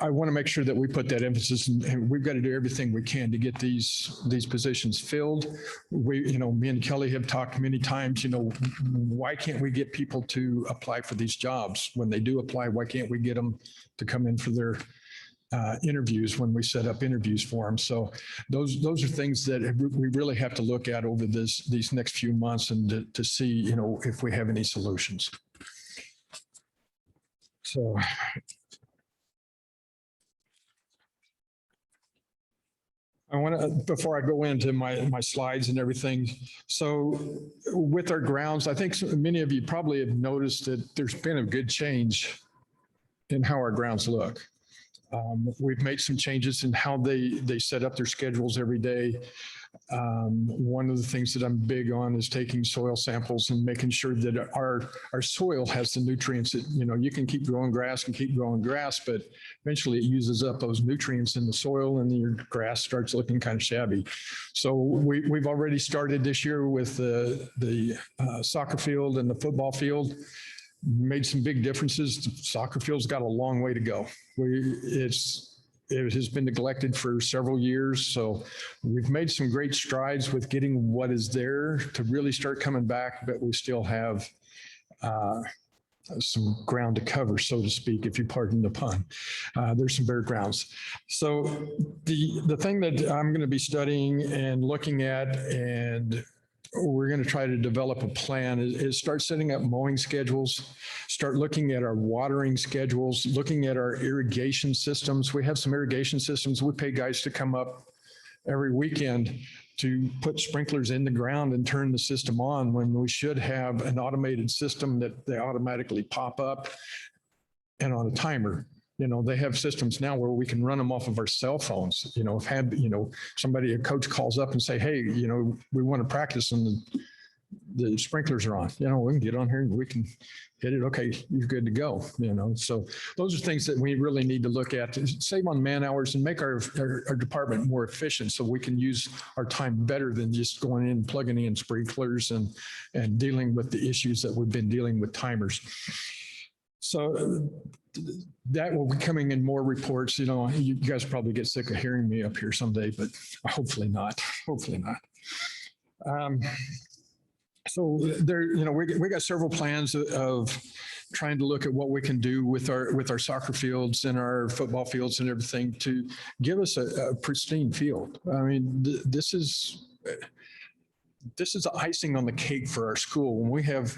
I want to make sure that we put that emphasis, and we've got to do everything we can to get these positions filled. Me and Kelly have talked many times, why can't we get people to apply for these jobs? When they do apply, why can't we get them to come in for their interviews when we set up interviews for them? So those are things that we really have to look at over these next few months and to see, if we have any solutions. So I want to, before I go into my slides and everything, so with our grounds, I think many of you probably have noticed that there's been a good change in how our grounds look. We've made some changes in how they set up their schedules every day. One of the things that I'm big on is taking soil samples and making sure that our soil has the nutrients that, you can keep growing grass, but eventually it uses up those nutrients in the soil and your grass starts looking kind of shabby. So we've already started this year with the soccer field and the football field. Made some big differences. The soccer field's got a long way to go. It has been neglected for several years. So we've made some great strides with getting what is there to really start coming back, but we still have some ground to cover, so to speak, if you pardon the pun. There's some bare grounds. So the thing that I'm going to be studying and looking at, and we're going to try to develop a plan, is start setting up mowing schedules, start looking at our watering schedules, looking at our irrigation systems. We have some irrigation systems. We pay guys to come up every weekend to put sprinklers in the ground and turn the system on, when we should have an automated system that they automatically pop up and on a timer. They have systems now where we can run them off of our cell phones. A coach calls up and say, hey, we want to practice and the sprinklers are on. We can get on here and we can hit it. Okay, you're good to go. So those are things that we really need to look at to save on man hours and make our department more efficient, so we can use our time better than just going in and plugging in sprinklers and dealing with the issues that we've been dealing with timers. So that will be coming in more reports. You guys probably get sick of hearing me up here someday, but hopefully not. So there, we got several plans of trying to look at what we can do with our soccer fields and our football fields and everything to give us a pristine field. I mean, this is the icing on the cake for our school. When we have,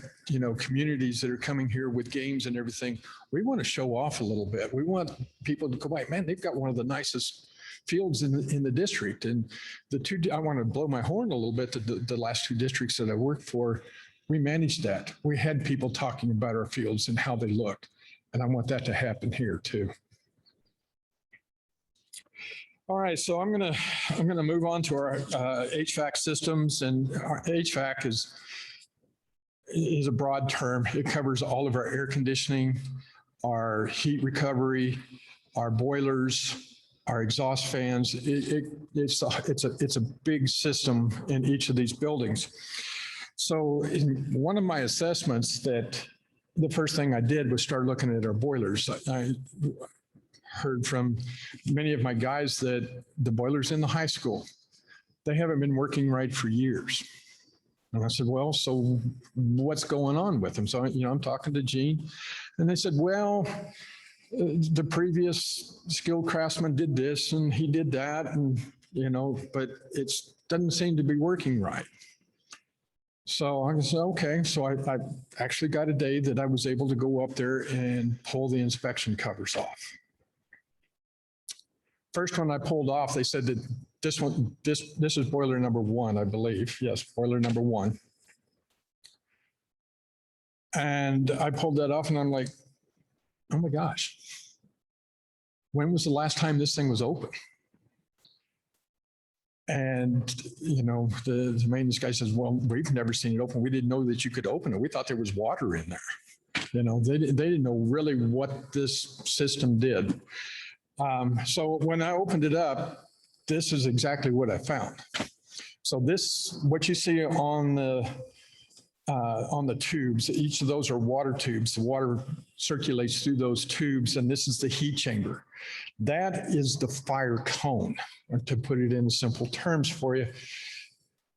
communities that are coming here with games and everything, we want to show off a little bit. We want people to go by, man, they've got one of the nicest fields in the district. And I want to blow my horn a little bit to the last two districts that I worked for. We managed that. We had people talking about our fields and how they looked. And I want that to happen here too. All right, so I'm gonna move on to our HVAC systems, and our HVAC is a broad term. It covers all of our air conditioning, our heat recovery, our boilers, our exhaust fans. It's a big system in each of these buildings. So in one of my assessments, that the first thing I did was start looking at our boilers. I heard from many of my guys that the boilers in the high school, they haven't been working right for years. And I said, well, so what's going on with them? So, I'm talking to Gene, and they said, well, the previous skilled craftsman did this and he did that, and, but it doesn't seem to be working right. So I said, okay. So I actually got a day that I was able to go up there and pull the inspection covers off. First one I pulled off, they said that this is boiler number 1, I believe. Yes, boiler number 1. And I pulled that off and I'm like, oh my gosh, when was the last time this thing was open? And, the maintenance guy says, well, we've never seen it open. We didn't know that you could open it. We thought there was water in there. They didn't know really what this system did. So when I opened it up, this is exactly what I found. So what you see on the on the tubes. Each of those are water tubes. The water circulates through those tubes, and this is the heat chamber. That is the fire cone, or to put it in simple terms for you.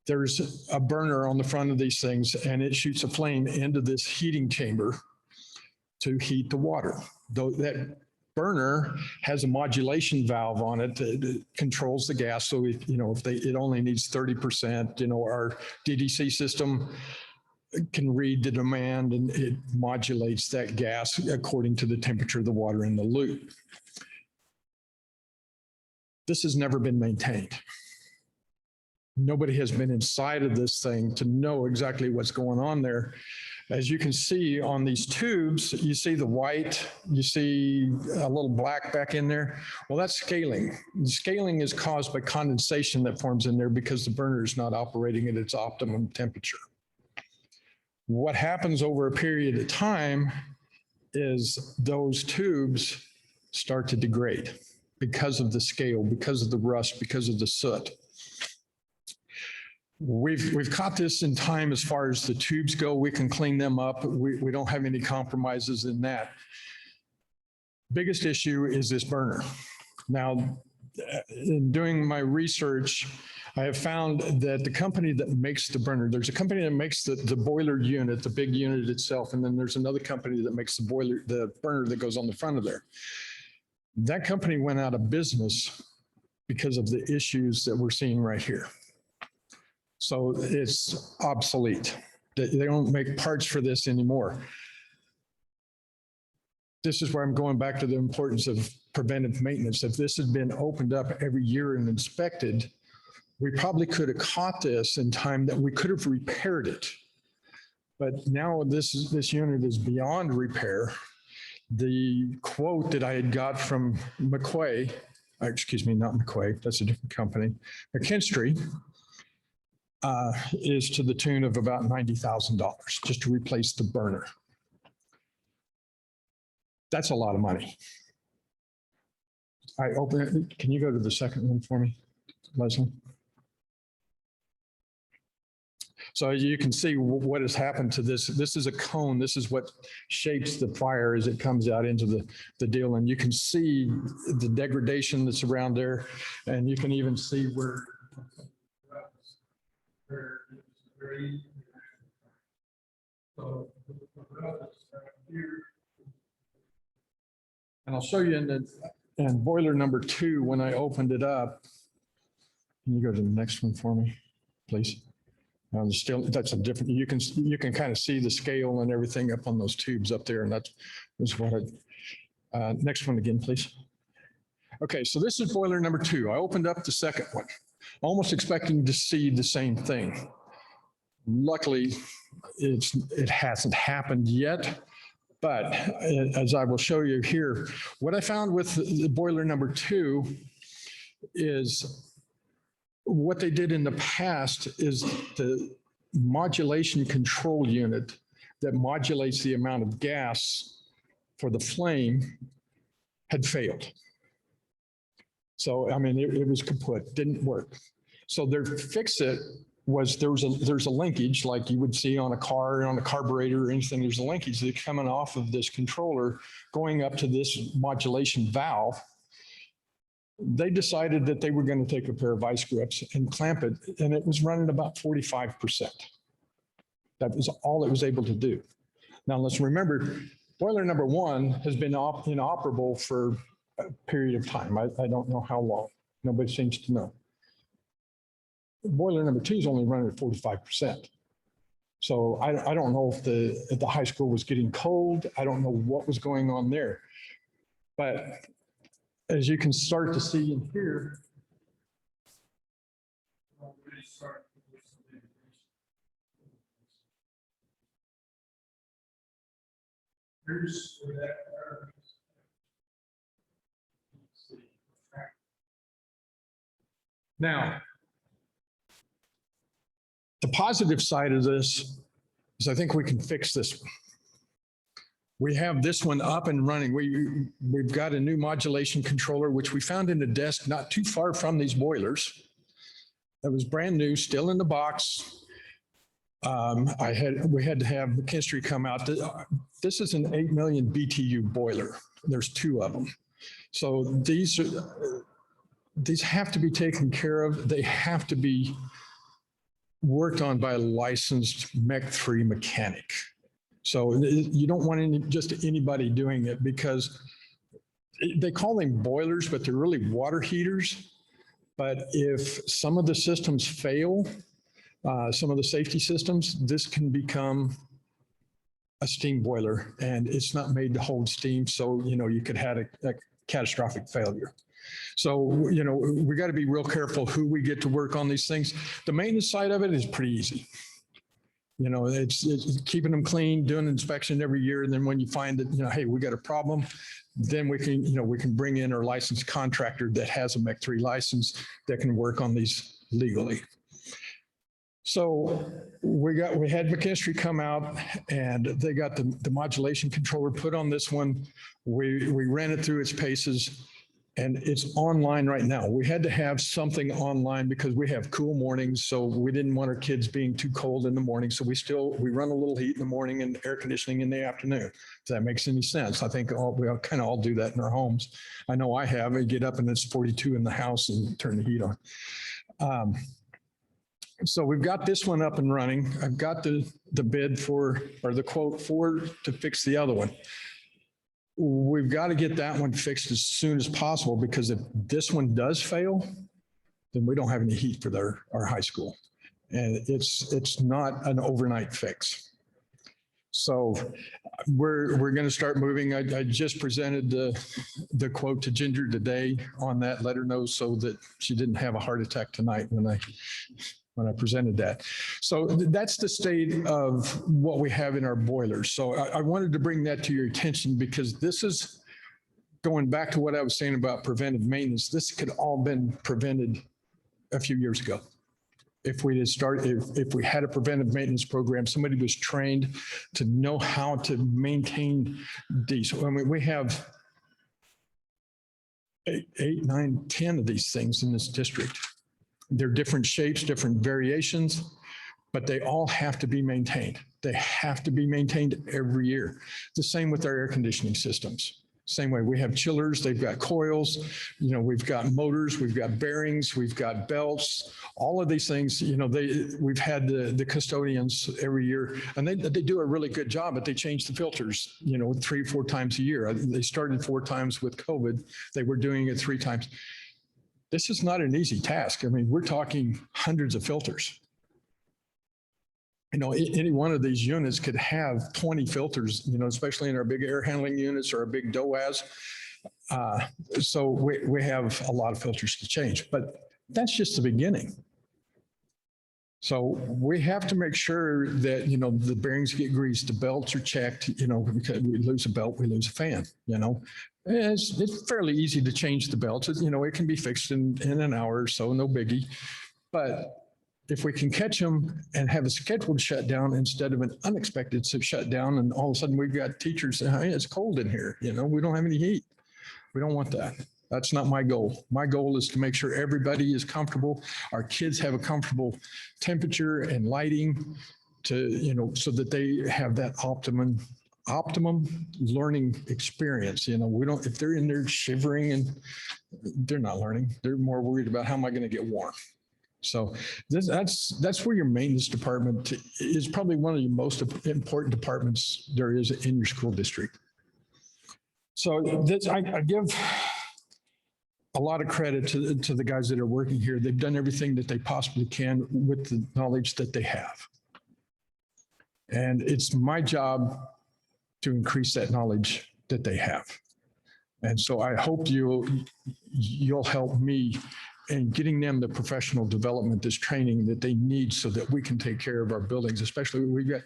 There's a burner on the front of these things, and it shoots a flame into this heating chamber to heat the water. Though that burner has a modulation valve on it that controls the gas. So if it only needs 30%, our DDC system can read the demand and it modulates that gas according to the temperature of the water in the loop. This has never been maintained. Nobody has been inside of this thing to know exactly what's going on there. As you can see on these tubes, you see the white, you see a little black back in there. Well, that's scaling. The scaling is caused by condensation that forms in there because the burner is not operating at its optimum temperature. What happens over a period of time is those tubes start to degrade because of the scale, because of the rust, because of the soot. We've caught this in time as far as the tubes go. We can clean them up. We don't have any compromises in that. Biggest issue is this burner. Now, in doing my research, I have found that the company that makes the burner, there's a company that makes the boiler unit, the big unit itself, and then there's another company that makes the burner that goes on the front of there. That company went out of business because of the issues that we're seeing right here. So it's obsolete. They don't make parts for this anymore. This is where I'm going back to the importance of preventive maintenance. If this had been opened up every year and inspected, we probably could have caught this in time that we could have repaired it. But now this unit is beyond repair. The quote that I had got from McQuay, excuse me, not McQuay, that's a different company, McKinstry, is to the tune of about $90,000 just to replace the burner. That's a lot of money. I open it. Can you go to the second one for me, Leslie? So you can see what has happened to this. This is a cone. This is what shapes the fire as it comes out into the deal. And you can see the degradation that's around there. And you can even see where and I'll show you in boiler number 2 when I opened it up. Can you go to the next one for me, please? That's a different. You can kind of see the scale and everything up on those tubes up there, and that was what I. Next one again, please. Okay, so this is boiler number 2. I opened up the second one, almost expecting to see the same thing. Luckily, it hasn't happened yet, but as I will show you here, what I found with the boiler number 2 is what they did in the past is the modulation control unit that modulates the amount of gas for the flame had failed. So, I mean, it was kaput, didn't work. So their fix-it was there's a linkage like you would see on a car, on a carburetor or anything. There's a linkage that's coming off of this controller going up to this modulation valve. They decided that they were going to take a pair of vice grips and clamp it, and it was running about 45%. That was all it was able to do. Now let's remember, boiler number 1 has been inoperable for a period of time. I don't know how long. Nobody seems to know. Boiler number 2 is only running at 45%. So I don't know if the high school was getting cold. I don't know what was going on there. But as you can start to see in here, here's where that now, the positive side of this is I think we can fix this one. We have this one up and running. We've got a new modulation controller, which we found in the desk not too far from these boilers. That was brand new, still in the box. We had to have McKinstry come out. This is an 8 million BTU boiler. There's 2 of them. So these have to be taken care of. They have to be worked on by a licensed MEC 3 mechanic. So you don't want just anybody doing it, because they call them boilers, but they're really water heaters. But if some of the systems fail, some of the safety systems, this can become a steam boiler, and it's not made to hold steam. So, you could have a catastrophic failure. So, we got to be real careful who we get to work on these things. The maintenance side of it is pretty easy. It's keeping them clean, doing an inspection every year. And then when you find that, hey, we got a problem, then we can bring in our licensed contractor that has a MEC 3 license that can work on these legally. So we had McKinstry come out, and they got the modulation controller put on this one. We ran it through its paces, and it's online right now. We had to have something online because we have cool mornings, so we didn't want our kids being too cold in the morning. So we run a little heat in the morning and air conditioning in the afternoon. If that makes any sense. I think we kind of all do that in our homes. I know I have. I get up and it's 42 in the house and turn the heat on. So we've got this one up and running. I've got the bid the quote to fix the other one. We've got to get that one fixed as soon as possible, because if this one does fail, then we don't have any heat for our high school. And it's not an overnight fix. So we're going to start moving. I just presented the quote to Ginger today on that. Let her know so that she didn't have a heart attack tonight when I presented that. So that's the state of what we have in our boilers. So I wanted to bring that to your attention, because this is going back to what I was saying about preventive maintenance. This could all been prevented a few years ago. If we had a preventive maintenance program, somebody was trained to know how to maintain these. I mean, we have 8, 9, 10 of these things in this district. They're different shapes, different variations, but they all have to be maintained. They have to be maintained every year. The same with our air conditioning systems. Same way, we have chillers, they've got coils, we've got motors, we've got bearings, we've got belts, all of these things, we've had the custodians every year, and they do a really good job, but they change the filters, 3 or 4 times a year. They started 4 times with COVID. They were doing it 3 times. This is not an easy task. I mean, we're talking hundreds of filters. Any one of these units could have 20 filters, especially in our big air handling units or our big DOAS. So we have a lot of filters to change, but that's just the beginning. So we have to make sure that, the bearings get greased, the belts are checked, because we lose a belt, we lose a fan, It's fairly easy to change the belts. It can be fixed in an hour or so, no biggie. But if we can catch them and have a scheduled shutdown instead of an unexpected shutdown, and all of a sudden we've got teachers saying, hey, it's cold in here, we don't have any heat. We don't want that. That's not my goal. My goal is to make sure everybody is comfortable. Our kids have a comfortable temperature and lighting so that they have that optimum learning experience. If they're in there shivering, and they're not learning, they're more worried about how am I going to get warm. So that's where your maintenance department is probably one of the most important departments there is in your school district. So I give a lot of credit to the guys that are working here. They've done everything that they possibly can with the knowledge that they have. And it's my job to increase that knowledge that they have. And so I hope you'll help me in getting them the professional development, this training that they need so that we can take care of our buildings. Especially we got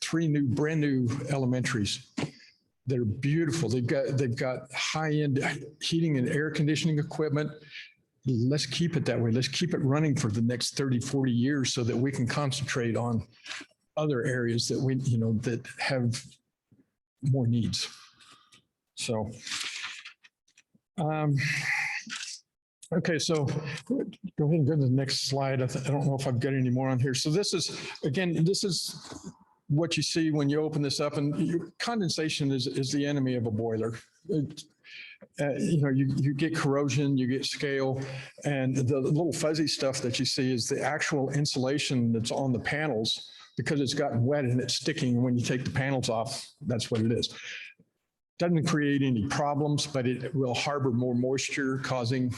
3 brand new elementaries. They're beautiful. They've got high-end heating and air conditioning equipment. Let's keep it that way. Let's keep it running for the next 30, 40 years so that we can concentrate on other areas that that have more needs. So Okay, so go ahead and go to the next slide. I don't know if I've got any more on here. So this is, again, this is what you see when you open this up, and condensation is the enemy of a boiler. You get corrosion, you get scale, and the little fuzzy stuff that you see is the actual insulation that's on the panels because it's gotten wet and it's sticking. When you take the panels off, that's what it is. Doesn't create any problems, but it will harbor more moisture, causing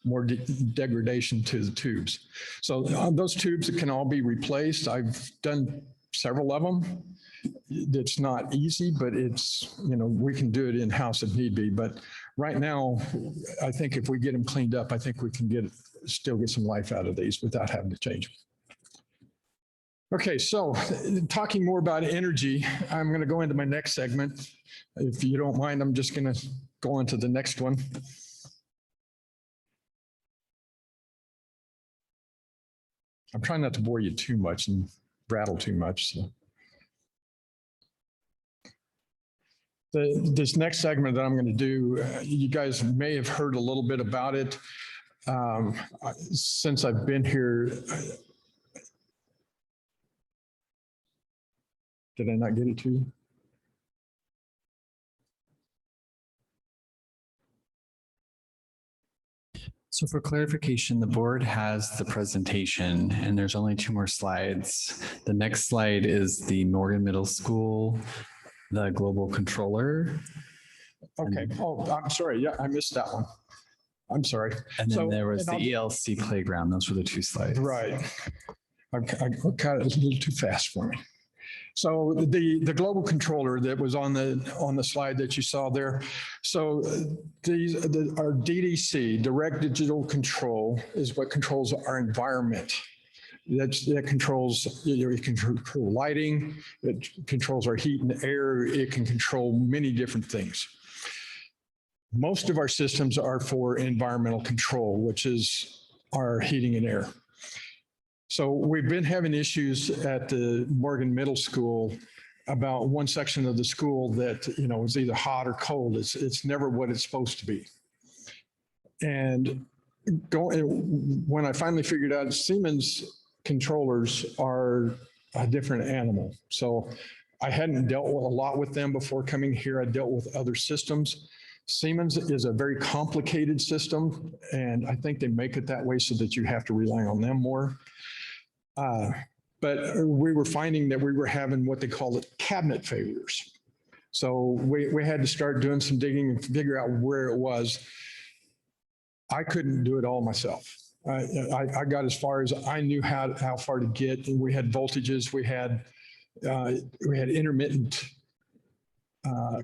more degradation to the tubes. So those tubes can all be replaced. I've done several of them. It's not easy, but it's, we can do it in-house if need be. But right now, I think if we get them cleaned up, I think we can still get some life out of these without having to change them. Okay, so talking more about energy, I'm going to go into my next segment. If you don't mind, I'm just going to go on to the next one. I'm trying not to bore you too much and rattle too much. So. This next segment that I'm going to do, you guys may have heard a little bit about it. Since I've been here, did I not get it to you? So for clarification, the board has the presentation and there's only 2 more slides. The next slide is the Morgan Middle School, the global controller. Okay. Oh, I'm sorry. Yeah, I missed that one. I'm sorry. And then there was the ELC playground. Those were the 2 slides. Right. I got it a little too fast for me. So the global controller that was on the slide that you saw there. So our DDC, direct digital control, is what controls our environment. That controls, it can control lighting, it controls our heat and air, it can control many different things. Most of our systems are for environmental control, which is our heating and air. So we've been having issues at the Morgan Middle School about one section of the school that, is either hot or cold. It's never what it's supposed to be. And when I finally figured out Siemens controllers are a different animal. So I hadn't dealt with a lot with them before coming here. I dealt with other systems. Siemens is a very complicated system, and I think they make it that way so that you have to rely on them more. But we were finding that we were having what they call cabinet failures. So we had to start doing some digging and figure out where it was. I couldn't do it all myself. I got as far as I knew how far to get, and we had voltages, we had intermittent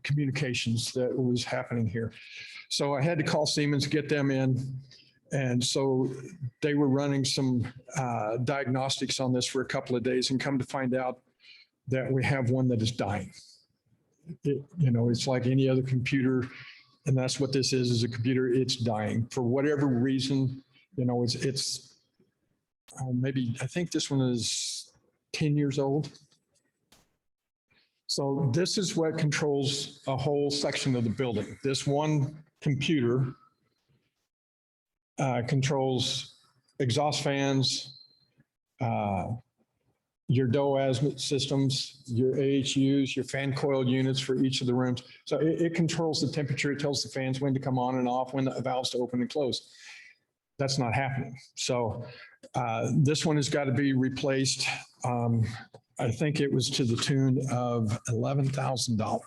communications that was happening here. So I had to call Siemens, get them in. And so they were running some diagnostics on this for a couple of days and come to find out that we have one that is dying. It's like any other computer, and that's what this is a computer. It's dying for whatever reason. It's maybe, I think this one is 10 years old. So this is what controls a whole section of the building. This one computer controls exhaust fans, your DOAS systems, your AHUs, your fan coil units for each of the rooms. So it controls the temperature. It tells the fans when to come on and off, when the valves to open and close. That's not happening. So this one has got to be replaced. I think it was to the tune of $11,000.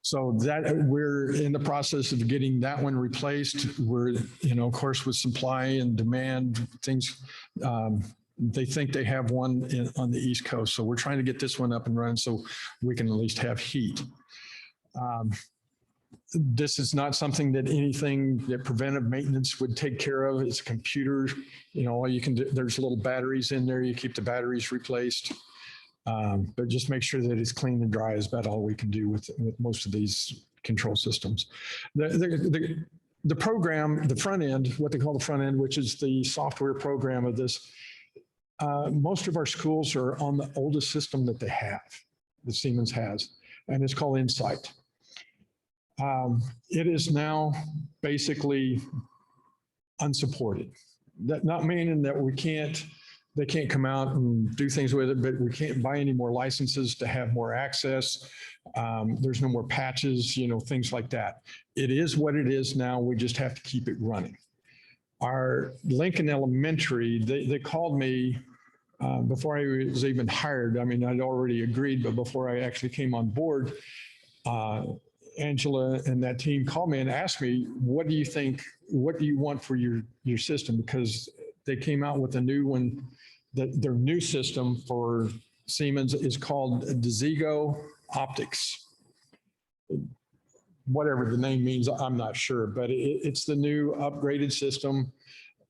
So that we're in the process of getting that one replaced. We're, of course, with supply and demand things, they think they have one on the East Coast. So we're trying to get this one up and running so we can at least have heat. This is not something that anything that preventive maintenance would take care of. It's a computer, all you can do, there's little batteries in there. You keep the batteries replaced. But just make sure that it's clean and dry is about all we can do with most of these control systems. The program, the front end, what they call the front end, which is the software program of this, most of our schools are on the oldest system that they have, that Siemens has, and it's called Insight. It is now basically unsupported. That not meaning that they can't come out and do things with it, but we can't buy any more licenses to have more access. There's no more patches, things like that. It is what it is now. We just have to keep it running. Our Lincoln Elementary, they called me before I was even hired. I mean, I'd already agreed, but before I actually came on board, Angela and that team called me and asked me, what do you think, what do you want for your system? Because they came out with a new one, their new system for Siemens is called Desigo Optics. Whatever the name means, I'm not sure, but it's the new upgraded system.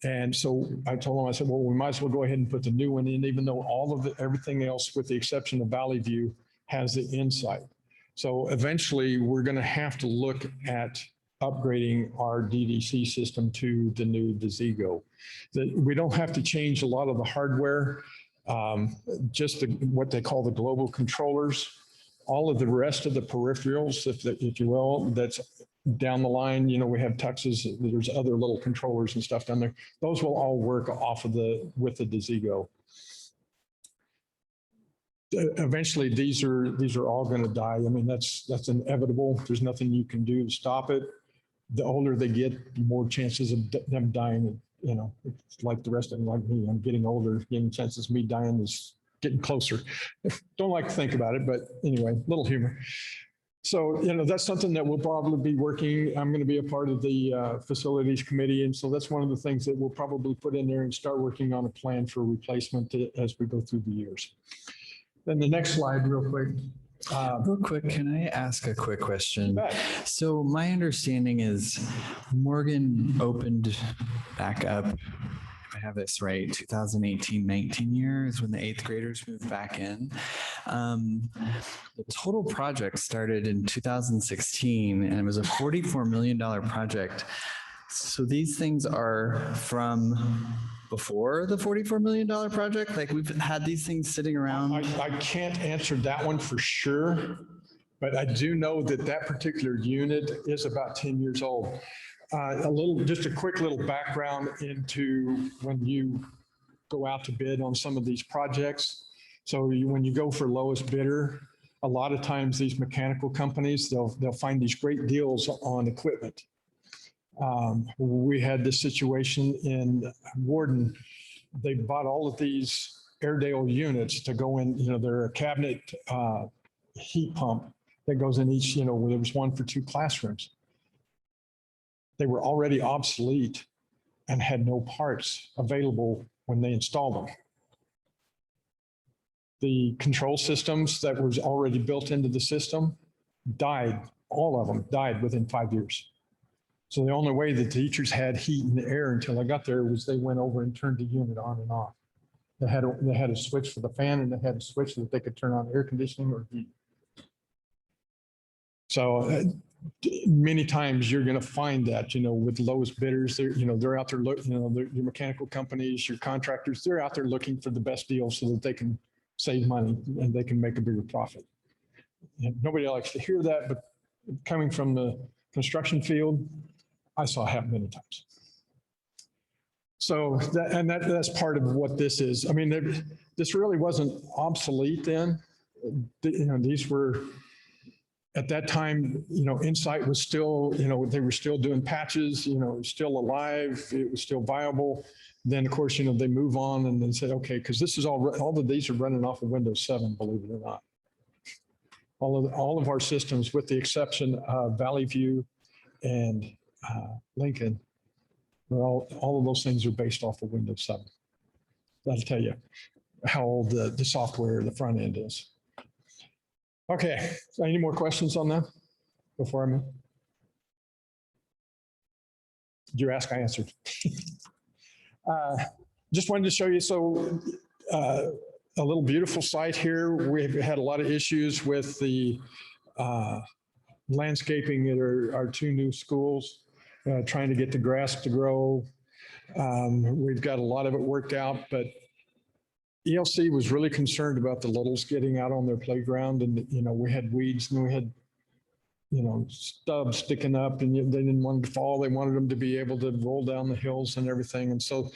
And so I told them, I said, well, we might as well go ahead and put the new one in, even though everything else, with the exception of Valley View, has the Insight. So eventually we're going to have to look at upgrading our DDC system to the new Desigo. We don't have to change a lot of the hardware, just what they call the global controllers. All of the rest of the peripherals, if you will, that's down the line, we have tuxes, there's other little controllers and stuff down there. Those will all work off of with the Desigo. Eventually, these are all going to die. I mean, that's inevitable. There's nothing you can do to stop it. The older they get, the more chances of them dying. It's like the rest of them, like me. I'm getting older. The chances of me dying is getting closer. Don't like to think about it, but anyway, little humor. So, that's something that we'll probably be working. I'm going to be a part of the facilities committee. And so that's one of the things that we'll probably put in there and start working on a plan for replacement as we go through the years. Then the next slide real quick. Real quick, can I ask a quick question? So my understanding is Morgan opened back up, if I have this right, 2018-19 year is when the 8th graders moved back in. The total project started in 2016 and it was a $44 million project. So these things are from before the $44 million project? Like we've had these things sitting around? I can't answer that one for sure, but I do know that particular unit is about 10 years old. Just a quick little background into when you go out to bid on some of these projects. So when you go for lowest bidder, a lot of times these mechanical companies, they'll find these great deals on equipment. We had this situation in Warden. They bought all of these Airedale units to go in, they're a cabinet heat pump that goes in each, where there was one for 2 classrooms. They were already obsolete and had no parts available when they installed them. The control systems that was already built into the system died, all of them died within 5 years. So the only way the teachers had heat and air until I got there was they went over and turned the unit on and off. They had a switch for the fan and they had a switch that they could turn on air conditioning or heat. So many times you're going to find that, with lowest bidders, they're out there, your mechanical companies, your contractors, they're out there looking for the best deal so that they can save money and they can make a bigger profit. And nobody likes to hear that, but coming from the construction field, I saw it happen many times. So that's part of what this is. I mean, this really wasn't obsolete then. These were, at that time, Insight was still, they were still doing patches, it was still alive, it was still viable. Then of course, they move on and then said, okay, because this is all of these are running off of Windows 7, believe it or not. All of our systems, with the exception of Valley View and Lincoln, all of those things are based off of Windows 7. That'll tell you how old the software, the front end is. Okay, so any more questions on that before I move? Did you ask? I answered. Just wanted to show you, so a little beautiful site here. We've had a lot of issues with the landscaping at our 2 new schools, trying to get the grass to grow. We've got a lot of it worked out, but ELC was really concerned about the littles getting out on their playground, and we had weeds and we had stubs sticking up, and they didn't want them to fall. They wanted them to be able to roll down the hills and everything. And so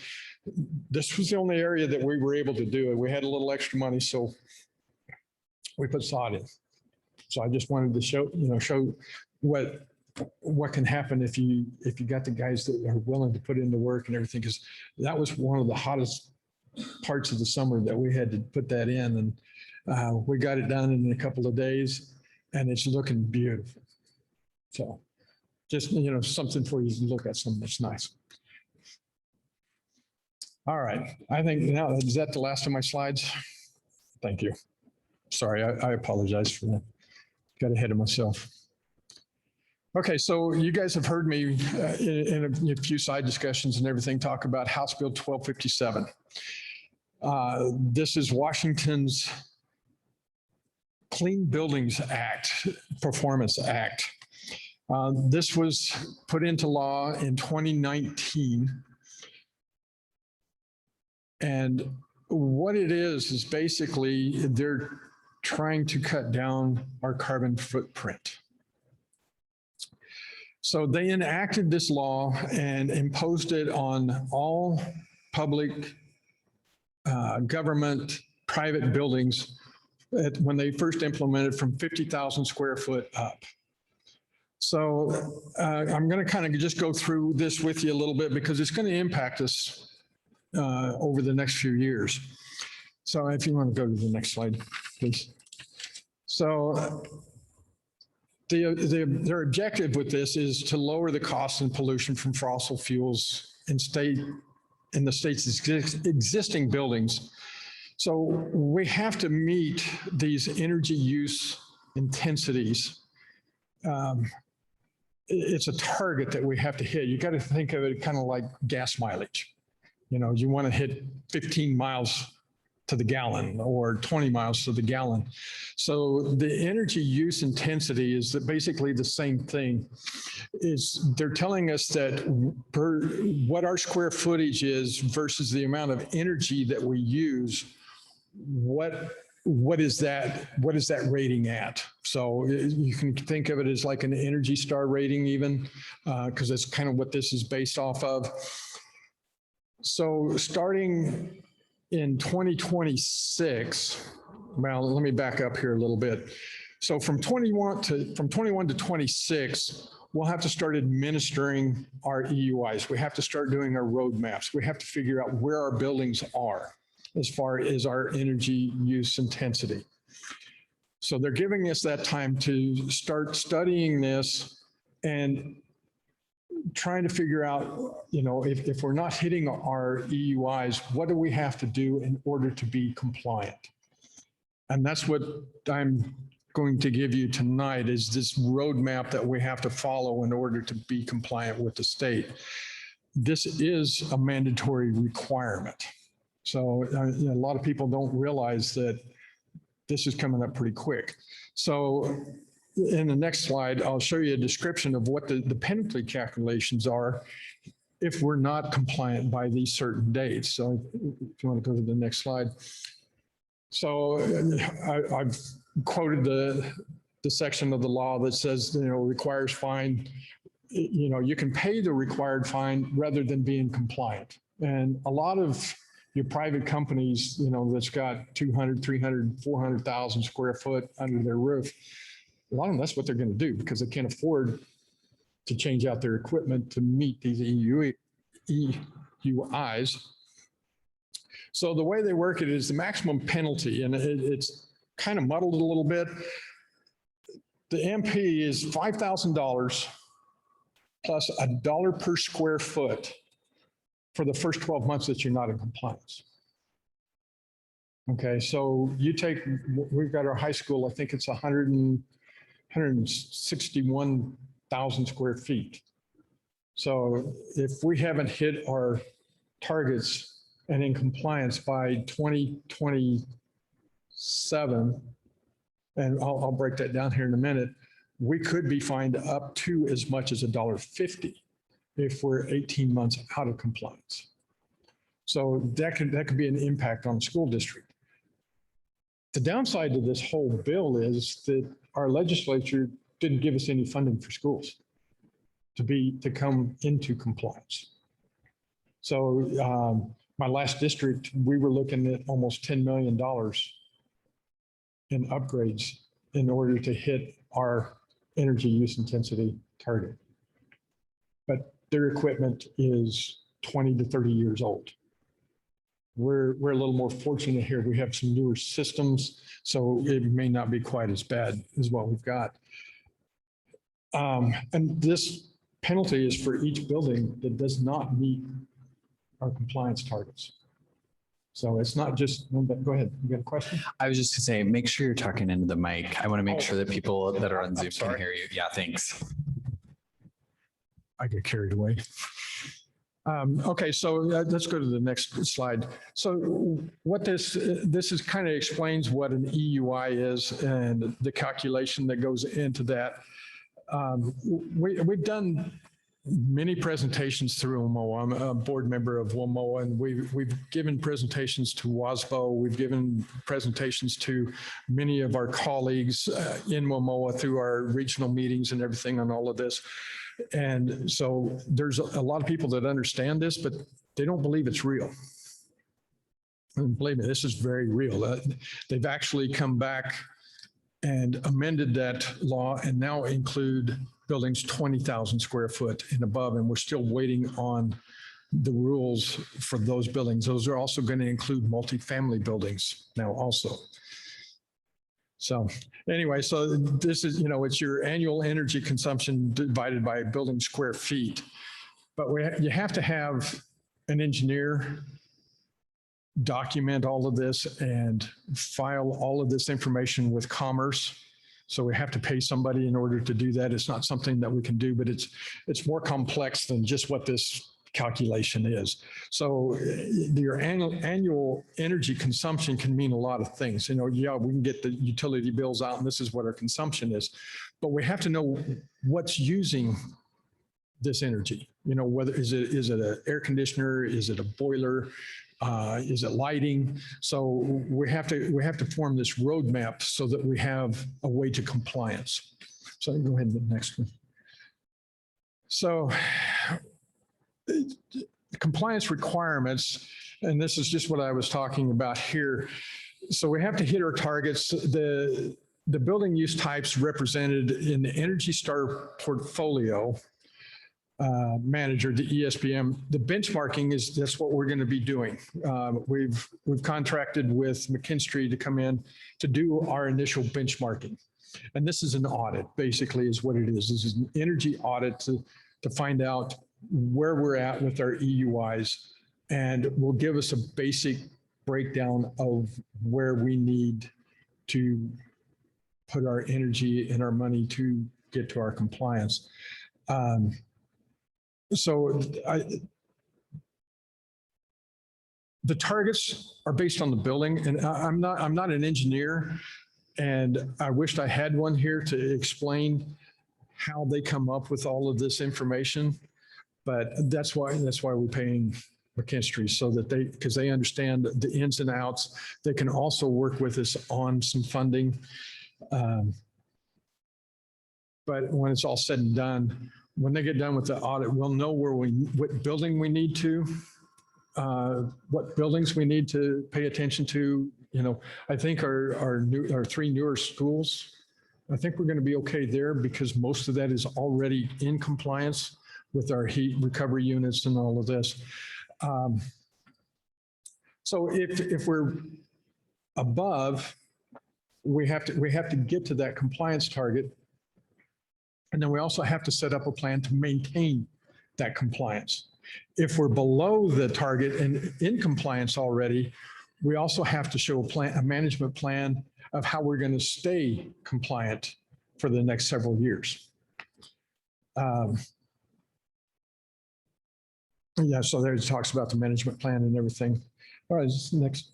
this was the only area that we were able to do it. We had a little extra money, so we put sod in. So I just wanted to show what can happen if you got the guys that are willing to put in the work and everything, because that was one of the hottest parts of the summer that we had to put that in. And we got it done in a couple of days, and it's looking beautiful. So just, something for you to look at, something that's nice. All right. I think now, is that the last of my slides? Thank you. Sorry, I apologize for that. Got ahead of myself. Okay, so you guys have heard me in a few side discussions and everything talk about House Bill 1257. This is Washington's Clean Buildings Act, Performance Act. This was put into law in 2019. And what it is basically they're trying to cut down our carbon footprint. So they enacted this law and imposed it on all public, government, private buildings when they first implemented from 50,000 square foot up. So I'm going to kind of just go through this with you a little bit because it's going to impact us over the next few years. So if you want to go to the next slide, please. So their objective with this is to lower the cost and pollution from fossil fuels in the state's existing buildings. So we have to meet these energy use intensities. It's a target that we have to hit. You got to think of it kind of like gas mileage. You want to hit 15 miles to the gallon or 20 miles to the gallon. So the energy use intensity is basically the same thing. They're telling us that what our square footage is versus the amount of energy that we use, what is that rating at? So you can think of it as like an Energy Star rating even, because that's kind of what this is based off of. So starting in 2026, well, let me back up here a little bit. So from 21 to 26, we'll have to start administering our EUIs. We have to start doing our roadmaps. We have to figure out where our buildings are as far as our energy use intensity. So they're giving us that time to start studying this and trying to figure out, if we're not hitting our EUIs, what do we have to do in order to be compliant? And that's what I'm going to give you tonight, is this roadmap that we have to follow in order to be compliant with the state. This is a mandatory requirement. So a lot of people don't realize that this is coming up pretty quick. So in the next slide, I'll show you a description of what the penalty calculations are if we're not compliant by these certain dates. So if you want to go to the next slide. So I've quoted the section of the law that says, requires fine. You can pay the required fine rather than being compliant. And a lot of your private companies, that's got 200, 300, 400,000 square foot under their roof, a lot of them, that's what they're going to do because they can't afford to change out their equipment to meet these EUIs. So the way they work it is the maximum penalty, and it's kind of muddled a little bit. The MP is $5,000 plus $1 per square foot for the first 12 months that you're not in compliance. Okay, so we've got our high school, I think it's 161,000 square feet. So if we haven't hit our targets and in compliance by 2027, and I'll break that down here in a minute, we could be fined up to as much as $1.50 if we're 18 months out of compliance. So that could be an impact on the school district. The downside to this whole bill is that our legislature didn't give us any funding for schools to come into compliance. So my last district, we were looking at almost $10 million in upgrades in order to hit our energy use intensity target. But their equipment is 20 to 30 years old. We're a little more fortunate here. We have some newer systems, so it may not be quite as bad as what we've got. And this penalty is for each building that does not meet our compliance targets. So it's not just, go ahead, you got a question? I was just gonna say, make sure you're talking into the mic. I want to make sure that people that are on Zoom can sorry. hear you. Yeah, thanks. I get carried away. Okay, so let's go to the next slide. So what this is kind of explains what an EUI is and the calculation that goes into that. We've done many presentations through WMOA. I'm a board member of WMOA, and we've given presentations to WASBO. We've given presentations to many of our colleagues in WMOA through our regional meetings and everything on all of this. And so there's a lot of people that understand this, but they don't believe it's real. And believe me, this is very real. They've actually come back and amended that law and now include buildings 20,000 square foot and above, and we're still waiting on the rules for those buildings. Those are also going to include multifamily buildings now also. So anyway, so this is, it's your annual energy consumption divided by building square feet. But you have to have an engineer document all of this and file all of this information with Commerce. So we have to pay somebody in order to do that. It's not something that we can do, but it's more complex than just what this calculation is. So your annual energy consumption can mean a lot of things. Yeah, we can get the utility bills out and this is what our consumption is, but we have to know what's using this energy. Whether is it an air conditioner, is it a boiler, is it lighting? So we have to form this roadmap so that we have a way to compliance. So go ahead to the next one. So compliance requirements, and this is just what I was talking about here. So we have to hit our targets. The building use types represented in the Energy Star portfolio manager, the ESPM, the benchmarking that's what we're going to be doing. We've contracted with McKinstry to come in to do our initial benchmarking. And this is an audit, basically, is what it is. This is an energy audit to find out where we're at with our EUIs, and will give us a basic breakdown of where we need to put our energy and our money to get to our compliance. So the targets are based on the building, and I'm not an engineer, and I wished I had one here to explain how they come up with all of this information. But that's why we're paying McKinstry, so that because they understand the ins and outs. They can also work with us on some funding. But when it's all said and done, when they get done with the audit, we'll know what building we need to, what buildings we need to pay attention to. I think our three newer schools, I think we're going to be okay there because most of that is already in compliance with our heat recovery units and all of this. So if we're above, we have to get to that compliance target. And then we also have to set up a plan to maintain that compliance. If we're below the target and in compliance already, we also have to show a management plan of how we're going to stay compliant for the next several years. Yeah, so there it talks about the management plan and everything. All right, next.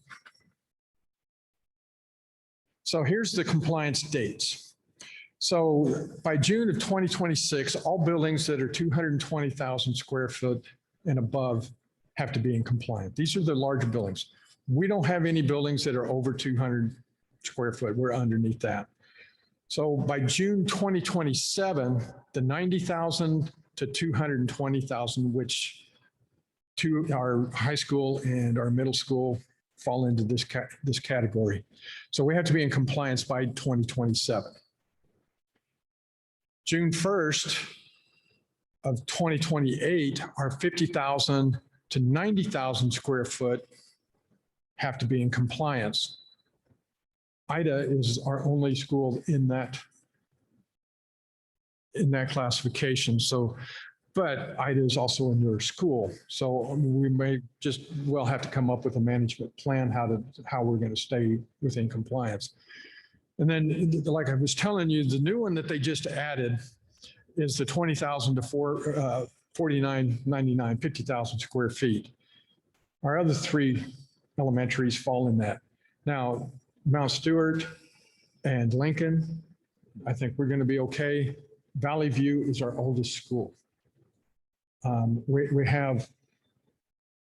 So here's the compliance dates. So by June of 2026, all buildings that are 220,000 square foot and above have to be in compliance. These are the larger buildings. We don't have any buildings that are over 200 square foot. We're underneath that. So by June 2027, the 90,000 to 220,000, which to our high school and our middle school fall into this category. So we have to be in compliance by 2027. June 1st of 2028, our 50,000 to 90,000 square foot have to be in compliance. Ida is our only school in that classification. So, but Ida is also a newer school. So we may just well have to come up with a management plan how we're going to stay within compliance. And then, like I was telling you, the new one that they just added is the 20,000 to 4999, 50,000 square feet. Our other three elementaries fall in that. Now, Mount Stewart and Lincoln, I think we're going to be okay. Valley View is our oldest school. We have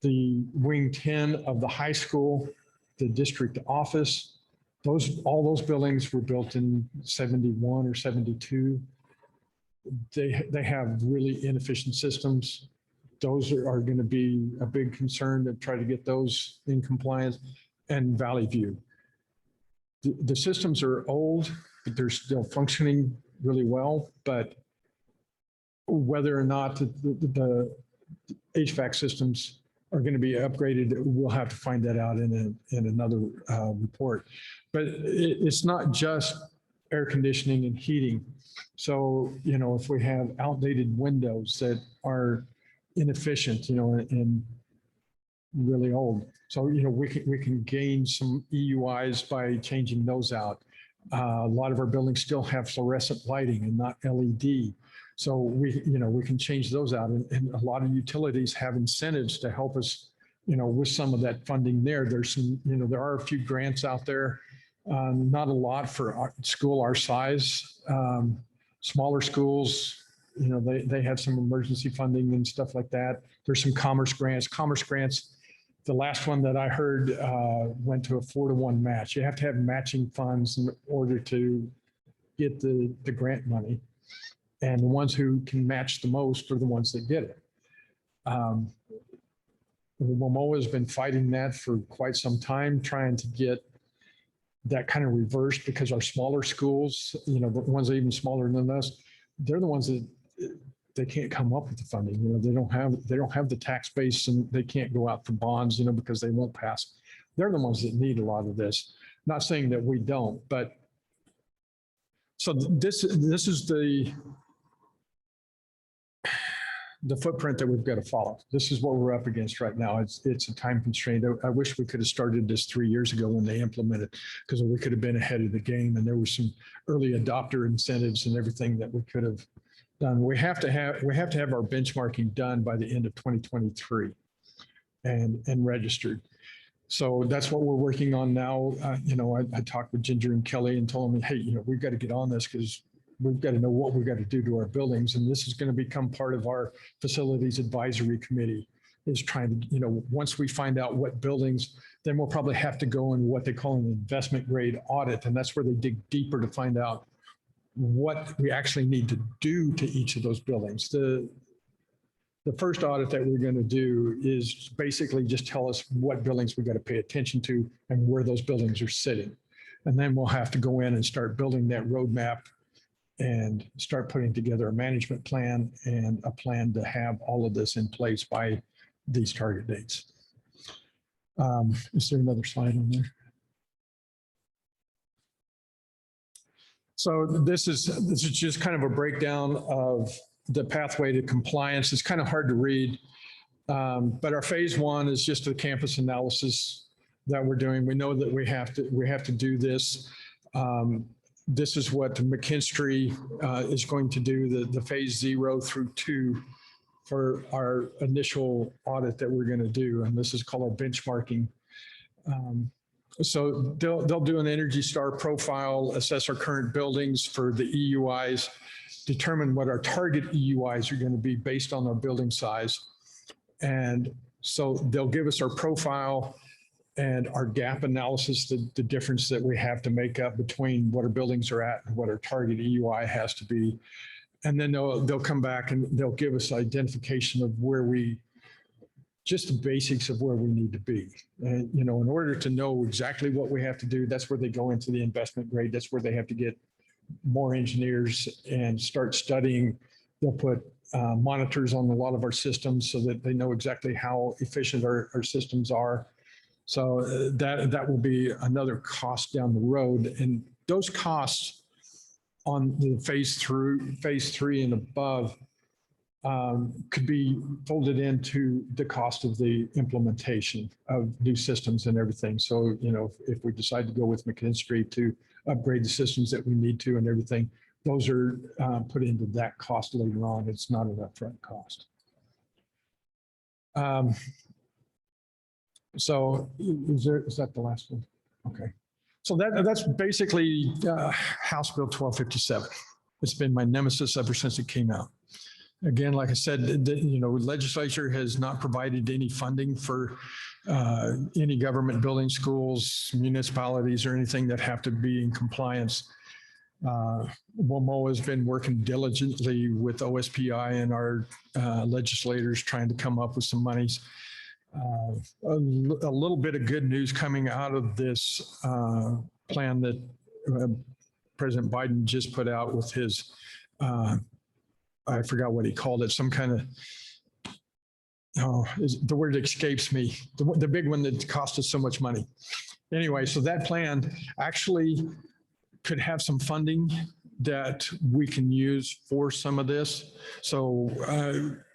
the wing 10 of the high school, the district office. All those buildings were built in 71 or 72. They have really inefficient systems. Those are going to be a big concern to try to get those in compliance. And Valley View. The systems are old, but they're still functioning really well. But whether or not the HVAC systems are going to be upgraded, we'll have to find that out in another report. But it's not just air conditioning and heating. So, you know, if we have outdated windows that are inefficient, you know, and really old. So, you know, we can gain some EUIs by changing those out. A lot of our buildings still have fluorescent lighting and not LED. So we can change those out. And a lot of utilities have incentives to help us, you know, with some of that funding there. There's some, you know, there are a few grants out there, not a lot for our school our size. Smaller schools, you know, they have some emergency funding and stuff like that. There's some commerce grants. Commerce grants, the last one that I heard went to a 4-to-1 match. You have to have matching funds in order to get the grant money. And the ones who can match the most are the ones that get it. WMOA has been fighting that for quite some time, trying to get that kind of reversed, because our smaller schools, you know, the ones that are even smaller than us, they're the ones that they can't come up with the funding. You know, they don't have the tax base, and they can't go out for bonds, you know, because they won't pass. They're the ones that need a lot of this. Not saying that we don't, but so this is the footprint that we've got to follow. This is what we're up against right now. It's a time constraint. I wish we could have started this 3 years ago when they implemented, because we could have been ahead of the game, and there were some early adopter incentives and everything that we could have done. We have to have our benchmarking done by the end of 2023 and registered. So that's what we're working on now. You know, I talked with Ginger and Kelly and told them, hey, you know, we've got to get on this, because we've got to know what we've got to do to our buildings. And this is going to become part of our facilities advisory committee, is trying to, you know, once we find out what buildings, then we'll probably have to go in what they call an investment grade audit. And that's where they dig deeper to find out what we actually need to do to each of those buildings. The first audit that we're going to do is basically just tell us what buildings we got to pay attention to and where those buildings are sitting. And then we'll have to go in and start building that roadmap and start putting together a management plan and a plan to have all of this in place by these target dates. Is there another slide on there? So this is just kind of a breakdown of the pathway to compliance. It's kind of hard to read, but our phase 1 is just a campus analysis that we're doing. We know that we have to do this. This is what McKinstry is going to do, the phase 0 through 2 for our initial audit that we're going to do. And this is called our benchmarking. So they'll do an Energy Star profile, assess our current buildings for the EUIs, determine what our target EUIs are going to be based on our building size. And so they'll give us our profile, and our gap analysis, the difference that we have to make up between what our buildings are at and what our target EUI has to be. And then they'll come back and they'll give us identification of just the basics of where we need to be. And, in order to know exactly what we have to do, that's where they go into the investment grade. That's where they have to get more engineers and start studying. They'll put monitors on a lot of our systems so that they know exactly how efficient our systems are. So that will be another cost down the road. And those costs on the phase 3 and above could be folded into the cost of the implementation of new systems and everything. So, if we decide to go with McKinstry to upgrade the systems that we need to and everything, those are put into that cost later on. It's not an upfront cost. So is that the last one? Okay. So that's basically House Bill 1257. It's been my nemesis ever since it came out. Again, like I said, legislature has not provided any funding for any government building, schools, municipalities, or anything that have to be in compliance. WMO has been working diligently with OSPI and our legislators trying to come up with some monies. A little bit of good news coming out of this plan that President Biden just put out with his, I forgot what he called it, some kind of, the word escapes me, the big one that cost us so much money. Anyway, so that plan actually could have some funding that we can use for some of this. So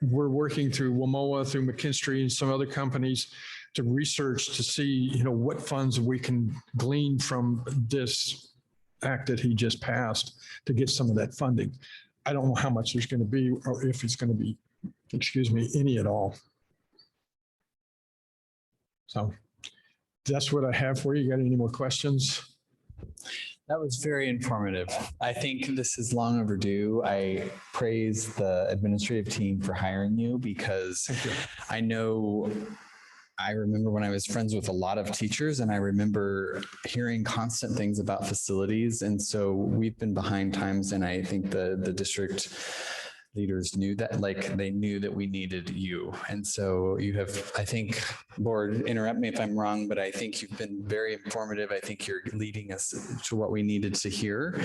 we're working through WMOA, through McKinstry and some other companies to research to see, what funds we can glean from this act that he just passed to get some of that funding. I don't know how much there's going to be, or if it's going to be, any at all. So that's what I have for you. You got any more questions? That was very informative. I think this is long overdue. I praise the administrative team for hiring you because I remember when I was friends with a lot of teachers and I remember hearing constant things about facilities. And so we've been behind times, and I think the district leaders knew that, they knew that we needed you. And so you have, I think, board, interrupt me if I'm wrong, but I think you've been very informative. I think you're leading us to what we needed to hear.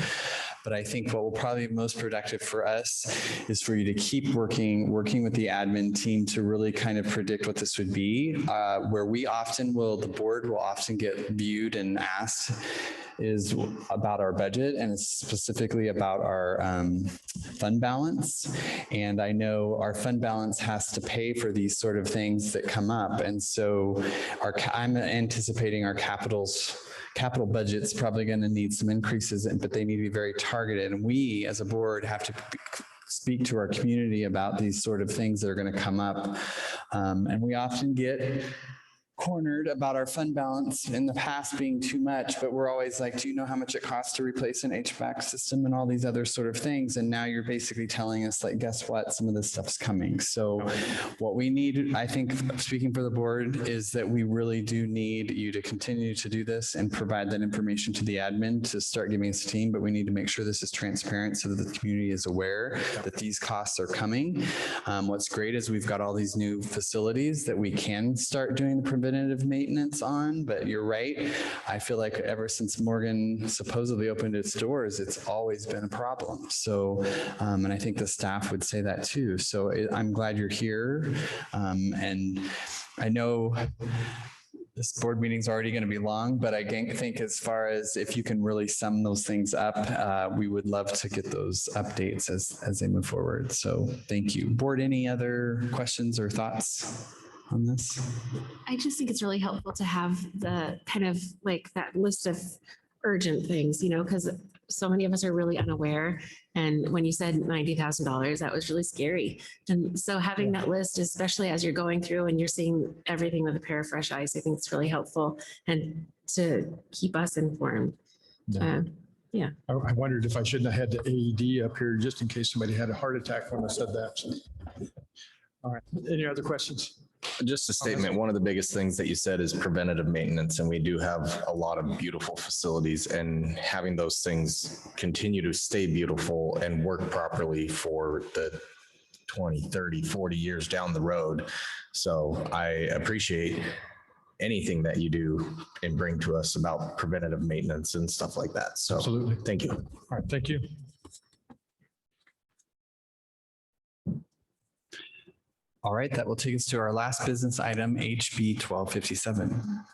But I think what will probably be most productive for us is for you to keep working with the admin team to really kind of predict what this would be. Where the board will often get viewed and asked is about our budget, and it's specifically about our fund balance. And I know our fund balance has to pay for these sort of things that come up. And so I'm anticipating our capital budget's probably going to need some increases, but they need to be very targeted. And we as a board have to speak to our community about these sort of things that are going to come up. And we often get cornered about our fund balance in the past being too much, but we're always like, do you know how much it costs to replace an HVAC system and all these other sort of things? And now you're basically telling us, guess what? Some of this stuff's coming. So what we need, I think, speaking for the board, is that we really do need you to continue to do this and provide that information to the admin to start giving us a team, but we need to make sure this is transparent so that the community is aware that these costs are coming. What's great is we've got all these new facilities that we can start doing the preventative maintenance on, but you're right. I feel like ever since Morgan supposedly opened its doors, it's always been a problem. So, and I think the staff would say that too. So I'm glad you're here. And I know this board meeting's already going to be long, but I think as far as if you can really sum those things up, we would love to get those updates as they move forward. So thank you. Board, any other questions or thoughts on this? I just think it's really helpful to have the kind of that list of urgent things, because so many of us are really unaware. And when you said $90,000, that was really scary. And so having that list, especially as you're going through and you're seeing everything with a pair of fresh eyes, I think it's really helpful and to keep us informed. Yeah. I wondered if I shouldn't have had the AED up here just in case somebody had a heart attack when I said that. So. All right. Any other questions? Just a statement. One of the biggest things that you said is preventative maintenance, and we do have a lot of beautiful facilities, and having those things continue to stay beautiful and work properly for the 20, 30, 40 years down the road. So I appreciate anything that you do and bring to us about preventative maintenance and stuff like that. So Absolutely. thank you. All right, thank you. All right, that will take us to our last business item, HB 1257.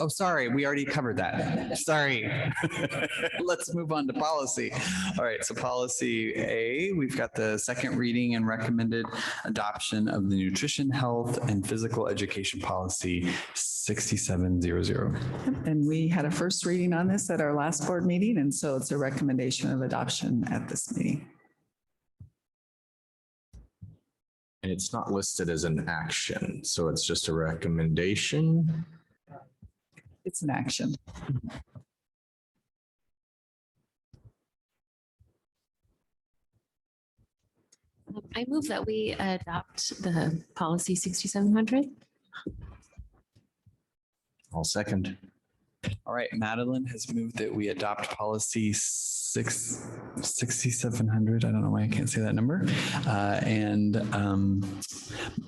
Oh, sorry, we already covered that. Sorry. Let's move on to policy. All right, so policy A, we've got the second reading and recommended adoption of the nutrition, health, and physical education policy 6700. And we had a first reading on this at our last board meeting, and so it's a recommendation of adoption at this meeting. And it's not listed as an action, so it's just a recommendation. It's an action. I move that we adopt the policy 6700. I'll second. All right, Madeline has moved that we adopt policy 6700. I don't know why I can't say that number. And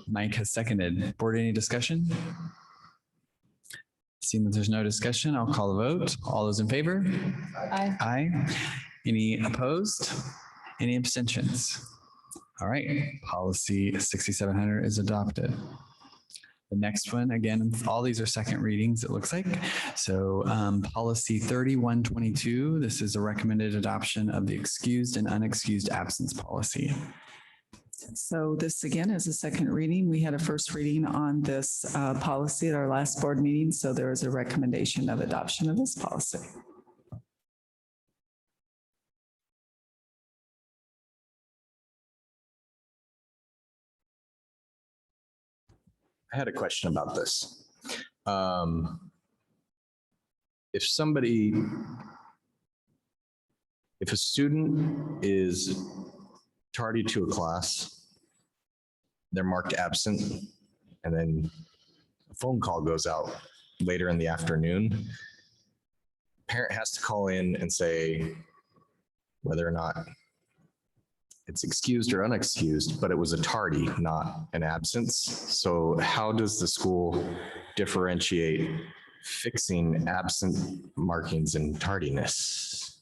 Mike has seconded. Board, any discussion? Seeing that there's no discussion, I'll call the vote. All those in favor? Aye. Aye. Any opposed? Any abstentions? All right, policy 6700 is adopted. The next one, again, all these are second readings, it looks like. So policy 3122, this is a recommended adoption of the excused and unexcused absence policy. So this again is a second reading. We had a first reading on this policy at our last board meeting. So there is a recommendation of adoption of this policy. I had a question about this. If a student is tardy to a class, they're marked absent, and then a phone call goes out later in the afternoon, parent has to call in and say whether or not it's excused or unexcused, but it was a tardy, not an absence. So how does the school differentiate fixing absent markings and tardiness?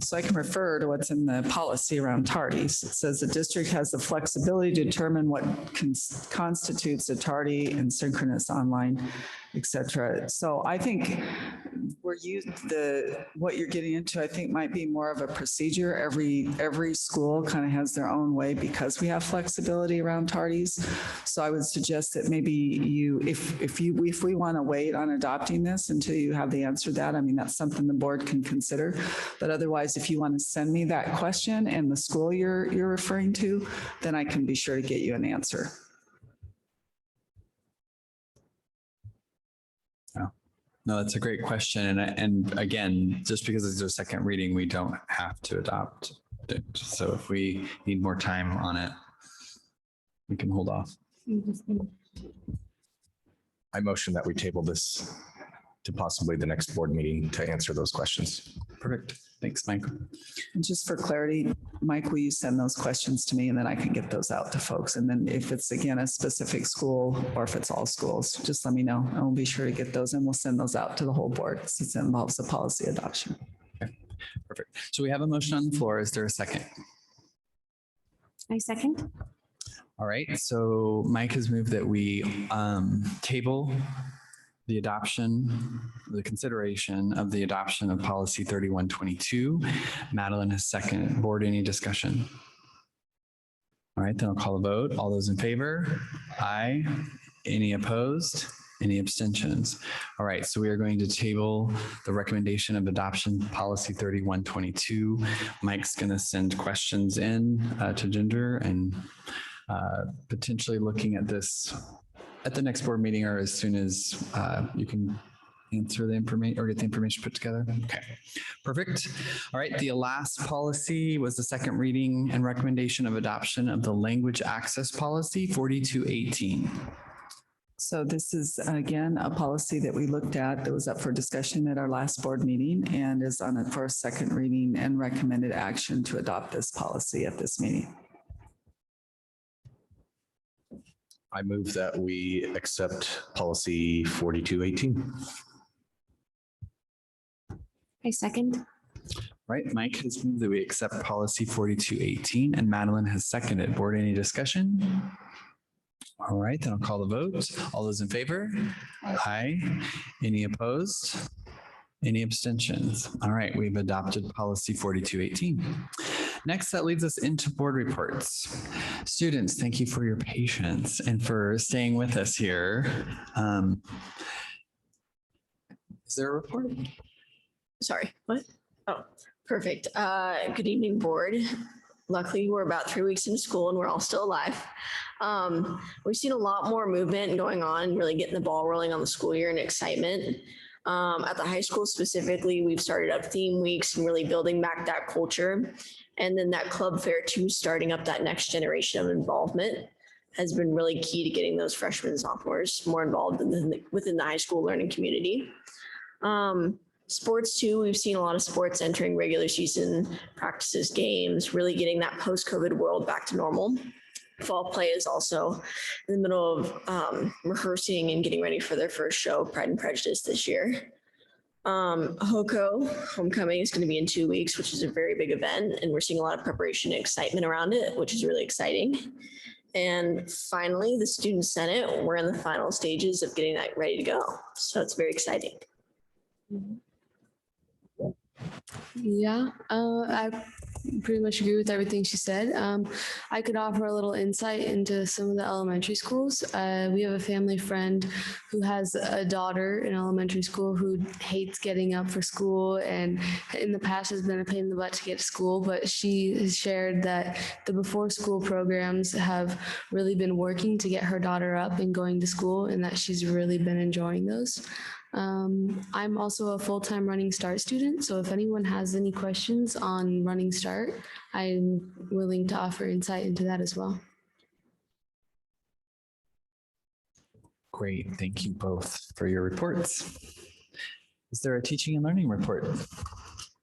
So I can refer to what's in the policy around tardies. It says the district has the flexibility to determine what constitutes a tardy and synchronous online, et cetera. So I think what you're getting into, I think might be more of a procedure. Every school kind of has their own way because we have flexibility around tardies. So I would suggest that maybe if we want to wait on adopting this until you have the answer to that, I mean, that's something the board can consider. But otherwise, if you want to send me that question and the school you're referring to, then I can be sure to get you an answer. No, that's a great question. And again, just because it's a second reading, we don't have to adopt it. So if we need more time on it, we can hold off. I motion that we table this to possibly the next board meeting to answer those questions. Perfect. Thanks, Mike. And just for clarity, Mike, will you send those questions to me and then I can get those out to folks? And then if it's again a specific school or if it's all schools, just let me know. And we'll be sure to get those and we'll send those out to the whole board since it involves a policy adoption. Okay. Perfect. So we have a motion on the floor. Is there a second? I second. All right. So Mike has moved that we table the consideration of the adoption of policy 3122. Madeline has seconded. Board, any discussion? All right, then I'll call a vote. All those in favor? Aye. Any opposed? Any abstentions? All right, so we are going to table the recommendation of adoption policy 3122. Mike's going to send questions in to Ginger and potentially looking at this at the next board meeting or as soon as you can answer the information or get the information put together? Okay, perfect. All right, the last policy was the second reading and recommendation of adoption of the language access policy 4218. So this is, again, a policy that we looked at that was up for discussion at our last board meeting and is on it for a second reading and recommended action to adopt this policy at this meeting. I move that we accept policy 4218. I second. Right, Mike has moved that we accept policy 4218 and Madeline has seconded. Board, any discussion? All right, then I'll call the vote. All those in favor? Aye. Any opposed? Any abstentions? All right, we've adopted policy 4218. Next, that leads us into board reports. Students, thank you for your patience and for staying with us here. Is there a report? Sorry, what? Oh, perfect. Good evening, board. Luckily, we're about 3 weeks into school and we're all still alive. We've seen a lot more movement going on, really getting the ball rolling on the school year and excitement. At the high school specifically, we've started up theme weeks and really building back that culture. And then that club fair too, starting up that next generation of involvement has been really key to getting those freshmen and sophomores more involved within the high school learning community. Sports too, we've seen a lot of sports entering regular season practices, games, really getting that post-COVID world back to normal. Fall play is also in the middle of rehearsing and getting ready for their first show, Pride and Prejudice, this year. HOCO, homecoming, is going to be in 2 weeks, which is a very big event, and we're seeing a lot of preparation and excitement around it, which is really exciting. And finally, the Student Senate, we're in the final stages of getting that ready to go. So it's very exciting. Yeah, I pretty much agree with everything she said. I could offer a little insight into some of the elementary schools. We have a family friend who has a daughter in elementary school who hates getting up for school and in the past has been a pain in the butt to get to school, but she has shared that the before school programs have really been working to get her daughter up and going to school and that she's really been enjoying those. I'm also a full-time Running Start student, so if anyone has any questions on Running Start, I'm willing to offer insight into that as well. Great, thank you both for your reports. Is there a teaching and learning report?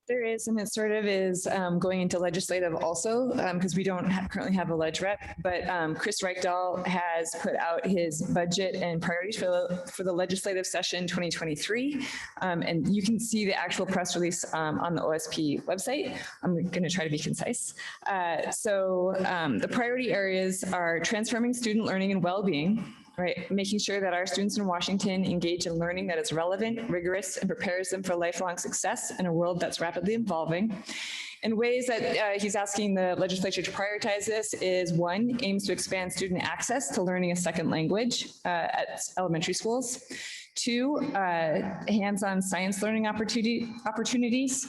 There is, and it sort of is going into legislative also, because we don't currently have a ledge rep, but Chris Reichdahl has put out his budget and priorities for the legislative session 2023. And you can see the actual press release on the OSP website. I'm going to try to be concise. The priority areas are transforming student learning and well-being, right? Making sure that our students in Washington engage in learning that is relevant, rigorous, and prepares them for lifelong success in a world that's rapidly evolving. And ways that he's asking the legislature to prioritize this is: one, aims to expand student access to learning a second language at elementary schools. Two, hands-on science learning opportunities.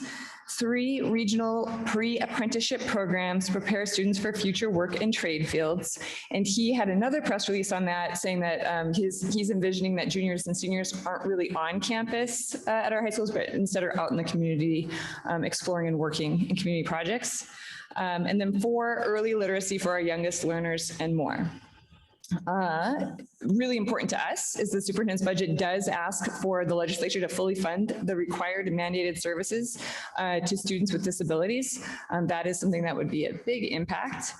Three, regional pre-apprenticeship programs to prepare students for future work and trade fields. And he had another press release on that saying that he's envisioning that juniors and seniors aren't really on campus at our high schools, but instead are out in the community exploring and working in community projects. And then four, early literacy for our youngest learners and more. Really important to us is the superintendent's budget does ask for the legislature to fully fund the required and mandated services to students with disabilities. That is something that would be a big impact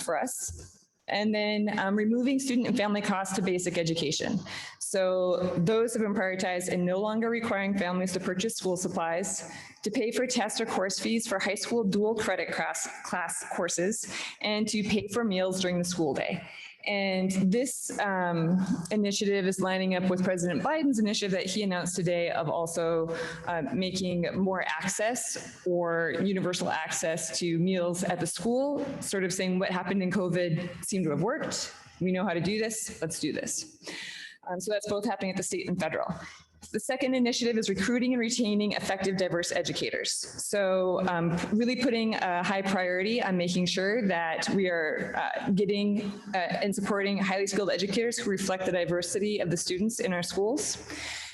for us. And then removing student and family costs to basic education. So those have been prioritized and no longer requiring families to purchase school supplies, to pay for test or course fees for high school dual credit class courses, and to pay for meals during the school day. And this initiative is lining up with President Biden's initiative that he announced today of also making more access or universal access to meals at the school, sort of saying what happened in COVID seemed to have worked. We know how to do this, let's do this. So that's both happening at the state and federal. The second initiative is recruiting and retaining effective, diverse educators. So really putting a high priority on making sure that we are getting and supporting highly skilled educators who reflect the diversity of the students in our schools.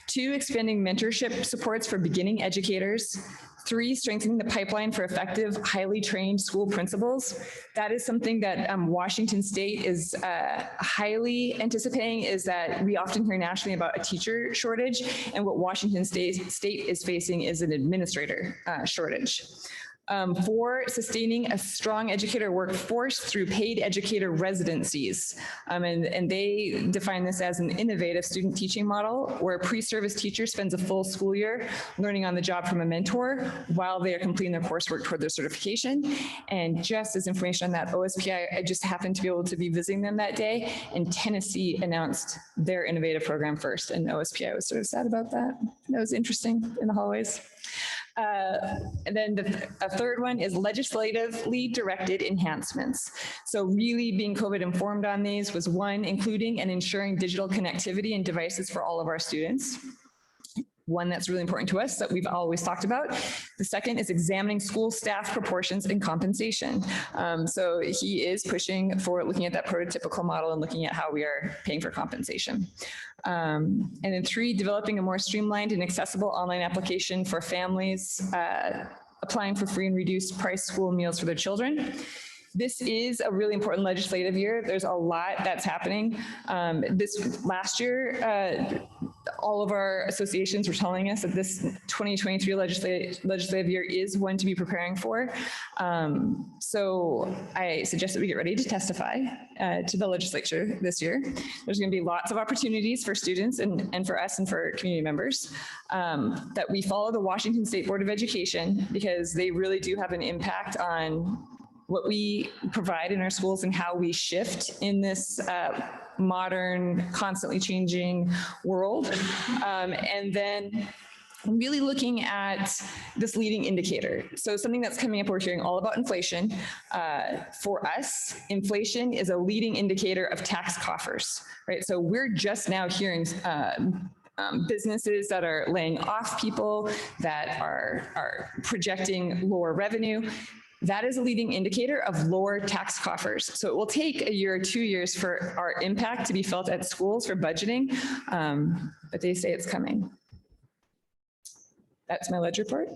2, expanding mentorship supports for beginning educators. 3, strengthening the pipeline for effective, highly trained school principals. That is something that Washington State is highly anticipating, is that we often hear nationally about a teacher shortage, and what Washington State is facing is an administrator shortage. 4, sustaining a strong educator workforce through paid educator residencies. And they define this as an innovative student teaching model where a pre-service teacher spends a full school year learning on the job from a mentor while they are completing their coursework toward their certification. And just as information on that, OSPI, I just happened to be able to be visiting them that day, and Tennessee announced their innovative program first, and OSPI was sort of sad about that. That was interesting in the hallways. And then a third one is legislatively directed enhancements. So really being COVID informed on these was 1, including and ensuring digital connectivity and devices for all of our students. 1 that's really important to us that we've always talked about. The second is examining school staff proportions and compensation. So he is pushing for looking at that prototypical model and looking at how we are paying for compensation. And then 3, developing a more streamlined and accessible online application for families applying for free and reduced price school meals for their children. This is a really important legislative year. There's a lot that's happening. This last year, all of our associations were telling us that this 2023 legislative year is one to be preparing for. So I suggest that we get ready to testify to the legislature this year. There's going to be lots of opportunities for students and for us and for community members that we follow the Washington State Board of Education, because they really do have an impact on what we provide in our schools and how we shift in this modern, constantly changing world. And then really looking at this leading indicator. So something that's coming up, we're hearing all about inflation. For us, inflation is a leading indicator of tax coffers, right? So we're just now hearing businesses that are laying off people, that are projecting lower revenue. That is a leading indicator of lower tax coffers. So it will take a year or 2 years for our impact to be felt at schools for budgeting, but they say it's coming. That's my ledge report.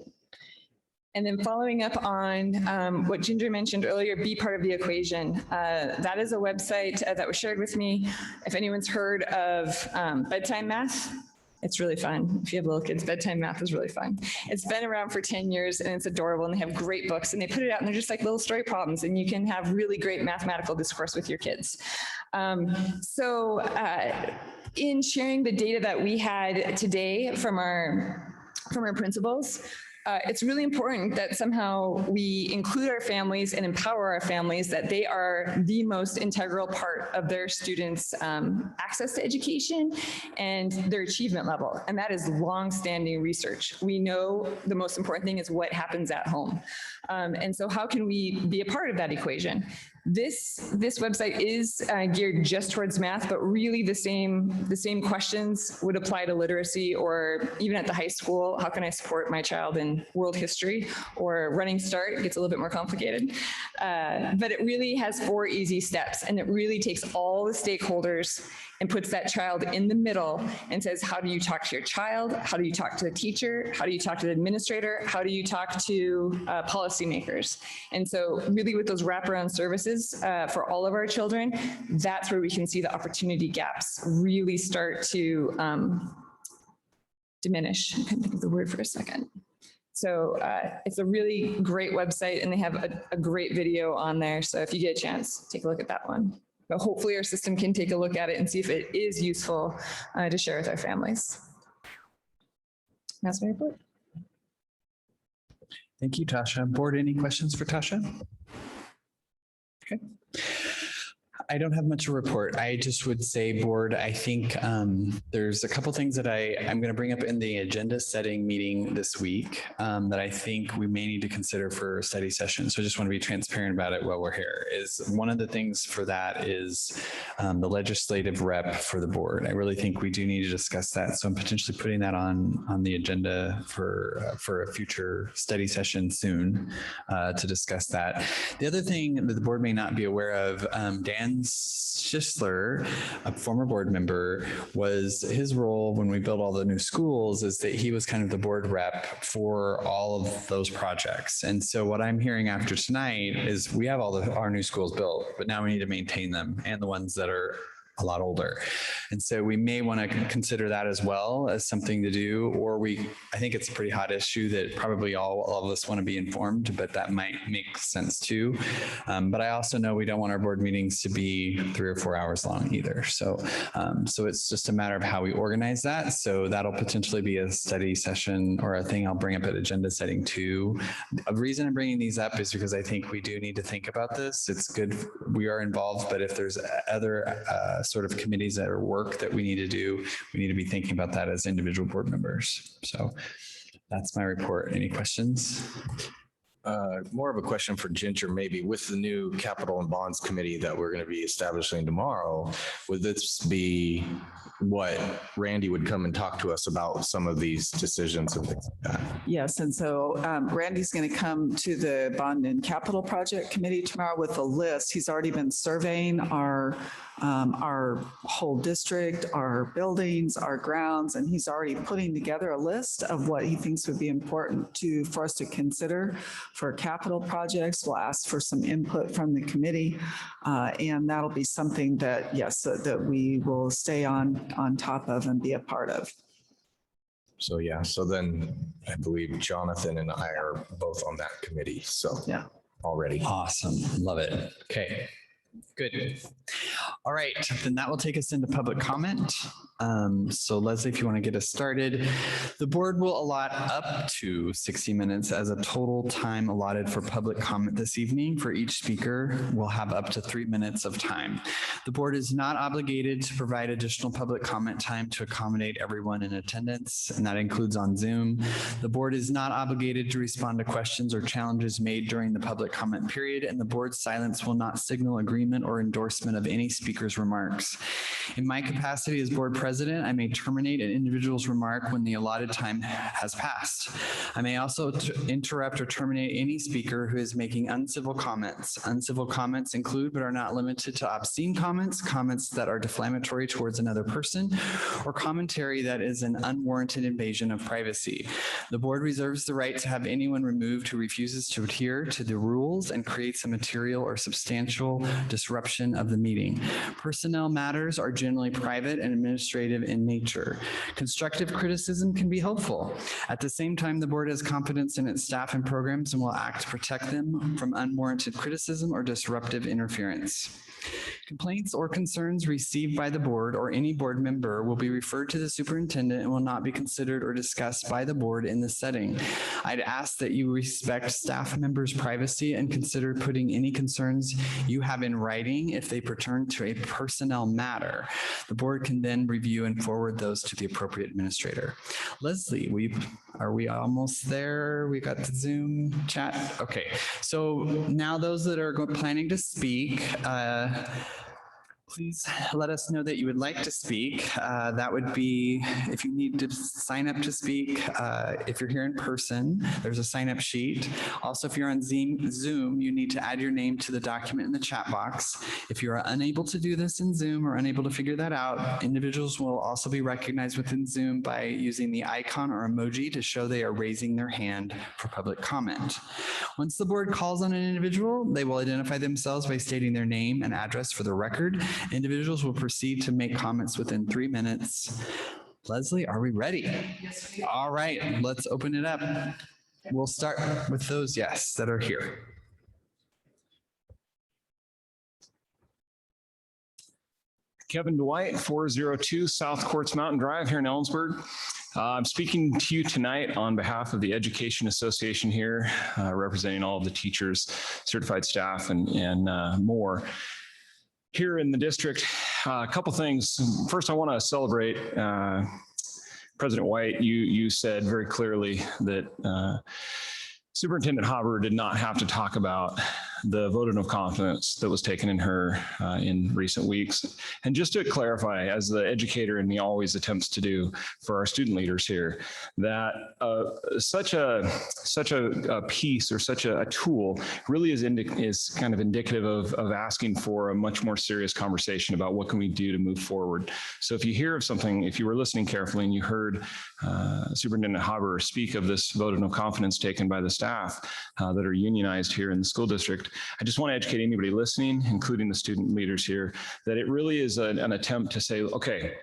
And then following up on what Ginger mentioned earlier, be part of the equation. That is a website that was shared with me. If anyone's heard of bedtime math, it's really fun. If you have little kids, bedtime math is really fun. It's been around for 10 years and it's adorable, and they have great books, and they put it out and they're just like little story problems, and you can have really great mathematical discourse with your kids. In sharing the data that we had today from our principals, it's really important that somehow we include our families and empower our families, that they are the most integral part of their students' access to education and their achievement level. And that is long-standing research. We know the most important thing is what happens at home. And so how can we be a part of that equation? This website is geared just towards math, but really the same questions would apply to literacy, or even at the high school. How can I support my child in world history or Running Start? It gets a little bit more complicated. But it really has 4 easy steps, and it really takes all the stakeholders and puts that child in the middle and says, how do you talk to your child? How do you talk to the teacher? How do you talk to the administrator? How do you talk to policymakers? And so really with those wraparound services for all of our children, that's where we can see the opportunity gaps really start to diminish. I couldn't think of the word for a second. So it's a really great website, and they have a great video on there. So if you get a chance, take a look at that one. But hopefully our system can take a look at it and see if it is useful to share with our families. That's my report. Thank you, Tasha. Board, any questions for Tasha? Okay. I don't have much to report. I just would say, board, I think there's a couple things that I'm going to bring up in the agenda setting meeting this week that I think we may need to consider for a study session. So I just want to be transparent about it while we're here. Is one of the things for that is the legislative rep for the board. I really think we do need to discuss that. So I'm potentially putting that on the agenda for a future study session soon to discuss that. The other thing that the board may not be aware of, Dan Schisler, a former board member, was his role when we built all the new schools is that he was kind of the board rep for all of those projects. And so what I'm hearing after tonight is we have all our new schools built, but now we need to maintain them and the ones that are a lot older. And so we may want to consider that as well as something to do, or I think it's a pretty hot issue that probably all of us want to be informed, but that might make sense too. But I also know we don't want our board meetings to be 3 or 4 hours long either. So it's just a matter of how we organize that. So that'll potentially be a study session or a thing I'll bring up at agenda setting too. A reason I'm bringing these up is because I think we do need to think about this. It's good we are involved, but if there's other sort of committees that are work that we need to do, we need to be thinking about that as individual board members. So that's my report. Any questions? More of a question for Ginger, maybe with the new capital and bonds committee that we're going to be establishing tomorrow. Would this be what Randy would come and talk to us about some of these decisions and things like that? Yes, and so Randy's going to come to the Bond and Capital Project Committee tomorrow with a list. He's already been surveying our whole district, our buildings, our grounds, and he's already putting together a list of what he thinks would be important for us to consider for capital projects. We'll ask for some input from the committee, and that'll be something that, yes, that we will stay on top of and be a part of. So yeah, so then I believe Jonathan and I are both on that committee. So yeah, already. Awesome. Love it. Okay. Good. All right, then that will take us into public comment. So Leslie, if you want to get us started, the board will allot up to 60 minutes as a total time allotted for public comment this evening. For each speaker, we'll have up to 3 minutes of time. The board is not obligated to provide additional public comment time to accommodate everyone in attendance, and that includes on Zoom. The board is not obligated to respond to questions or challenges made during the public comment period, and the board's silence will not signal agreement or endorsement of any speaker's remarks. In my capacity as board president, I may terminate an individual's remark when the allotted time has passed. I may also interrupt or terminate any speaker who is making uncivil comments. Uncivil comments include, but are not limited to, obscene comments, comments that are defamatory towards another person, or commentary that is an unwarranted invasion of privacy. The board reserves the right to have anyone removed who refuses to adhere to the rules and creates a material or substantial disruption of the meeting. Personnel matters are generally private and administrative in nature. Constructive criticism can be helpful. At the same time, the board has confidence in its staff and programs and will act to protect them from unwarranted criticism or disruptive interference. Complaints or concerns received by the board or any board member will be referred to the superintendent and will not be considered or discussed by the board in this setting. I'd ask that you respect staff members' privacy and consider putting any concerns you have in writing if they pertain to a personnel matter. The board can then review and forward those to the appropriate administrator. Leslie, are we almost there? We got the Zoom chat. Okay, so now those that are planning to speak, please let us know that you would like to speak. That would be, if you need to sign up to speak, if you're here in person, there's a sign up sheet. Also, if you're on Zoom, you need to add your name to the document in the chat box. If you are unable to do this in Zoom or unable to figure that out, individuals will also be recognized within Zoom by using the icon or emoji to show they are raising their hand for public comment. Once the board calls on an individual, they will identify themselves by stating their name and address for the record. Individuals will proceed to make comments within 3 minutes. Leslie, are we ready? Yes, we are. All right, let's open it up. We'll start with those, yes, that are here. Kevin Dwight, 402 South Courts Mountain Drive here in Ellensburg. I'm speaking to you tonight on behalf of the Education Association here, representing all of the teachers, certified staff, and more. Here in the district, a couple things. First, I want to celebrate President White. You said very clearly that Superintendent Haber did not have to talk about the vote of no confidence that was taken in her in recent weeks. And just to clarify, as the educator and me always attempts to do for our student leaders here, that such a piece or such a tool really is kind of indicative of asking for a much more serious conversation about what can we do to move forward. So if you hear of something, if you were listening carefully and you heard Superintendent Haber speak of this vote of no confidence taken by the staff that are unionized here in the school district, I just want to educate anybody listening, including the student leaders here, that it really is an attempt to say, okay,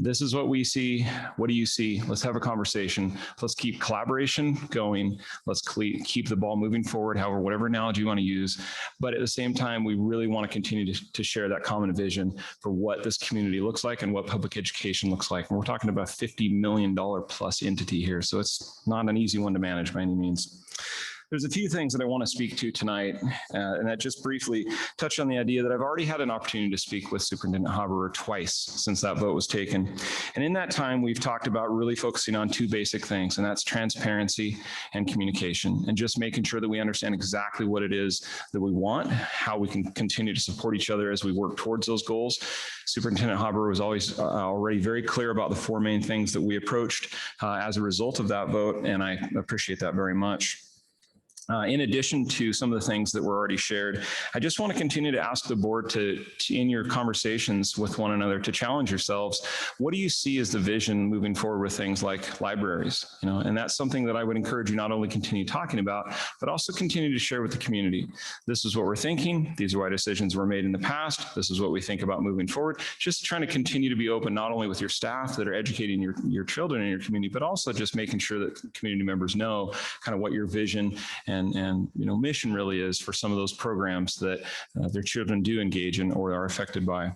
this is what we see. What do you see? Let's have a conversation. Let's keep collaboration going. Let's keep the ball moving forward, however, whatever analogy you want to use. But at the same time, we really want to continue to share that common vision for what this community looks like and what public education looks like. And we're talking about a $50 million plus entity here. So it's not an easy one to manage by any means. There's a few things that I want to speak to tonight, and that just briefly touched on the idea that I've already had an opportunity to speak with Superintendent Haberer twice since that vote was taken. And in that time, we've talked about really focusing on two basic things, and that's transparency and communication, and just making sure that we understand exactly what it is that we want, how we can continue to support each other as we work towards those goals. Superintendent Haberer was always already very clear about the four main things that we approached as a result of that vote, and I appreciate that very much. In addition to some of the things that were already shared, I just want to continue to ask the board to in your conversations with one another, to challenge yourselves. What do you see as the vision moving forward with things like libraries? And that's something that I would encourage you not only continue talking about, but also continue to share with the community. This is what we're thinking. These are why decisions were made in the past. This is what we think about moving forward. Just trying to continue to be open, not only with your staff that are educating your children in your community, but also just making sure that community members know kind of what your vision and mission really is for some of those programs that their children do engage in or are affected by.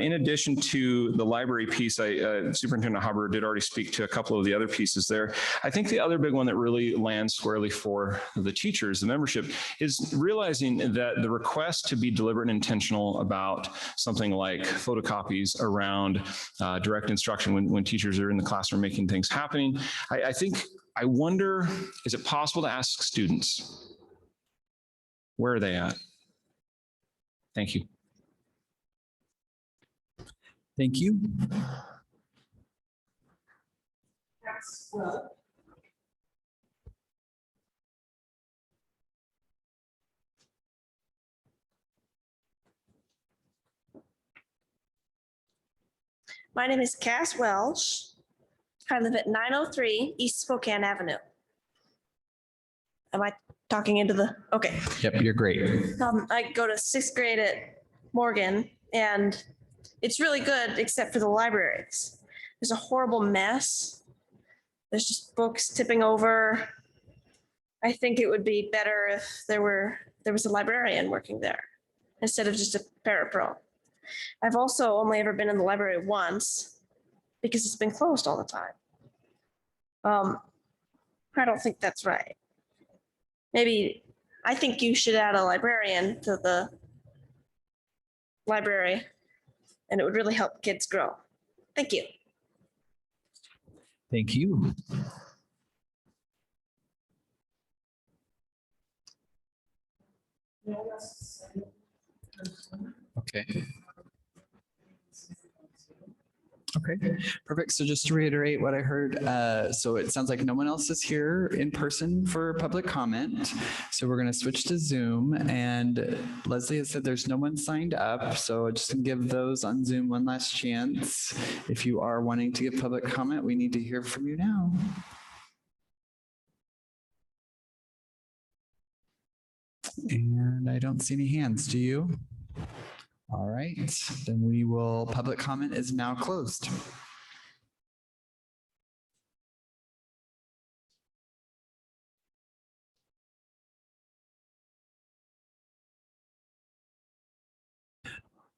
In addition to the library piece, Superintendent Haber did already speak to a couple of the other pieces there. I think the other big one that really lands squarely for the teachers, the membership, is realizing that the request to be deliberate and intentional about something like photocopies around direct instruction when teachers are in the classroom making things happening. I wonder, is it possible to ask students, where are they at? Thank you. Thank you. My name is Cass Welsh. I live at 903 East Spokane Avenue. Am I talking into the, okay. Yep, you're great. I go to sixth grade at Morgan, and it's really good except for the libraries. There's a horrible mess. There's just books tipping over. I think it would be better if there was a librarian working there instead of just a parapro. I've also only ever been in the library once because it's been closed all the time. I don't think that's right. Maybe I think you should add a librarian to the library, and it would really help kids grow. Thank you. Thank you. Okay. Okay, perfect. So just to reiterate what I heard, so it sounds like no one else is here in person for public comment. So we're going to switch to Zoom, and Leslie has said there's no one signed up. So just to give those on Zoom one last chance. If you are wanting to give public comment, we need to hear from you now. And I don't see any hands. Do you? All right, then we will, public comment is now closed.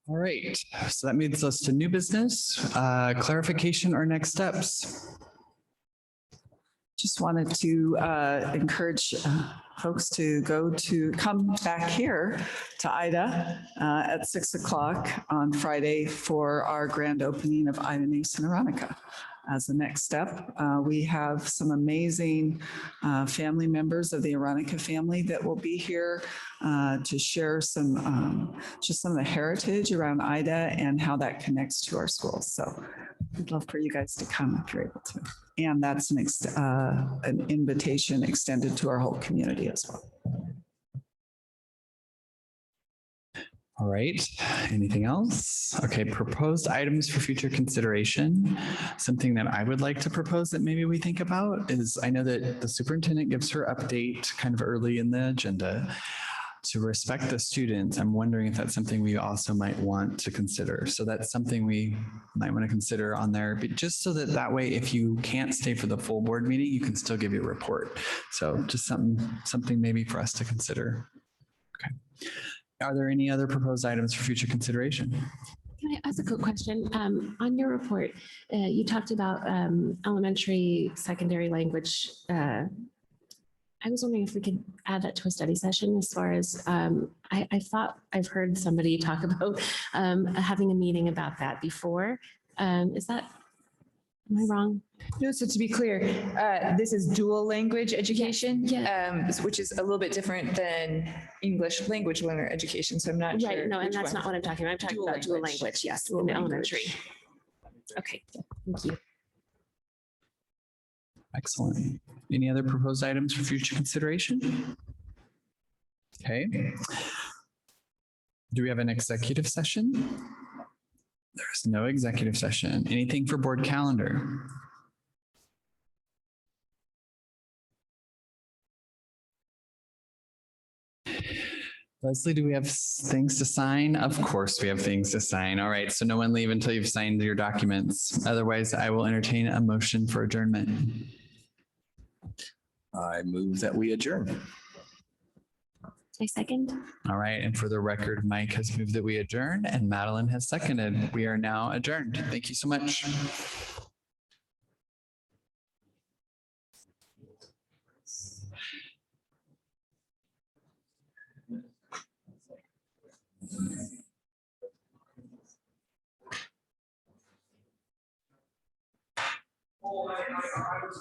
All right, so that moves us to new business, clarification or next steps. Just wanted to encourage folks to come back here to IDA at 6 o'clock on Friday for our grand opening of Ida Nace and Aronica. as the next step. We have some amazing family members of the Aronica family that will be here to share some, just some of the heritage around IDA and how that connects to our schools. So we'd love for you guys to come if you're able to. And that's an invitation extended to our whole community as well. All right, anything else? Okay, proposed items for future consideration. Something that I would like to propose that maybe we think about is, I know that the superintendent gives her update kind of early in the agenda. To respect the students, I'm wondering if that's something we also might want to consider. So that's something we might want to consider on there, but just so that way, if you can't stay for the full board meeting, you can still give your report. So just something maybe for us to consider. Okay. Are there any other proposed items for future consideration? Can I ask a quick question? On your report, you talked about elementary, secondary language. I was wondering if we could add that to a study session as far as, I thought I've heard somebody talk about having a meeting about that before. Is that, am I wrong? No, so to be clear, this is dual language education, Yeah. which is a little bit different than English language learner education. So I'm not sure. Right, no, and which that's one. not what I'm talking about. I'm talking about dual language, yes, in elementary. Okay, thank you. Excellent. Any other proposed items for future consideration? Okay. Do we have an executive session? There's no executive session. Anything for board calendar? Leslie, do we have things to sign? Of course we have things to sign. All right, so no one leave until you've signed your documents. Otherwise, I will entertain a motion for adjournment. I move that we adjourn. I second. All right, and for the record, Mike has moved that we adjourn and Madeline has seconded. We are now adjourned. Thank you so much. Oh, I was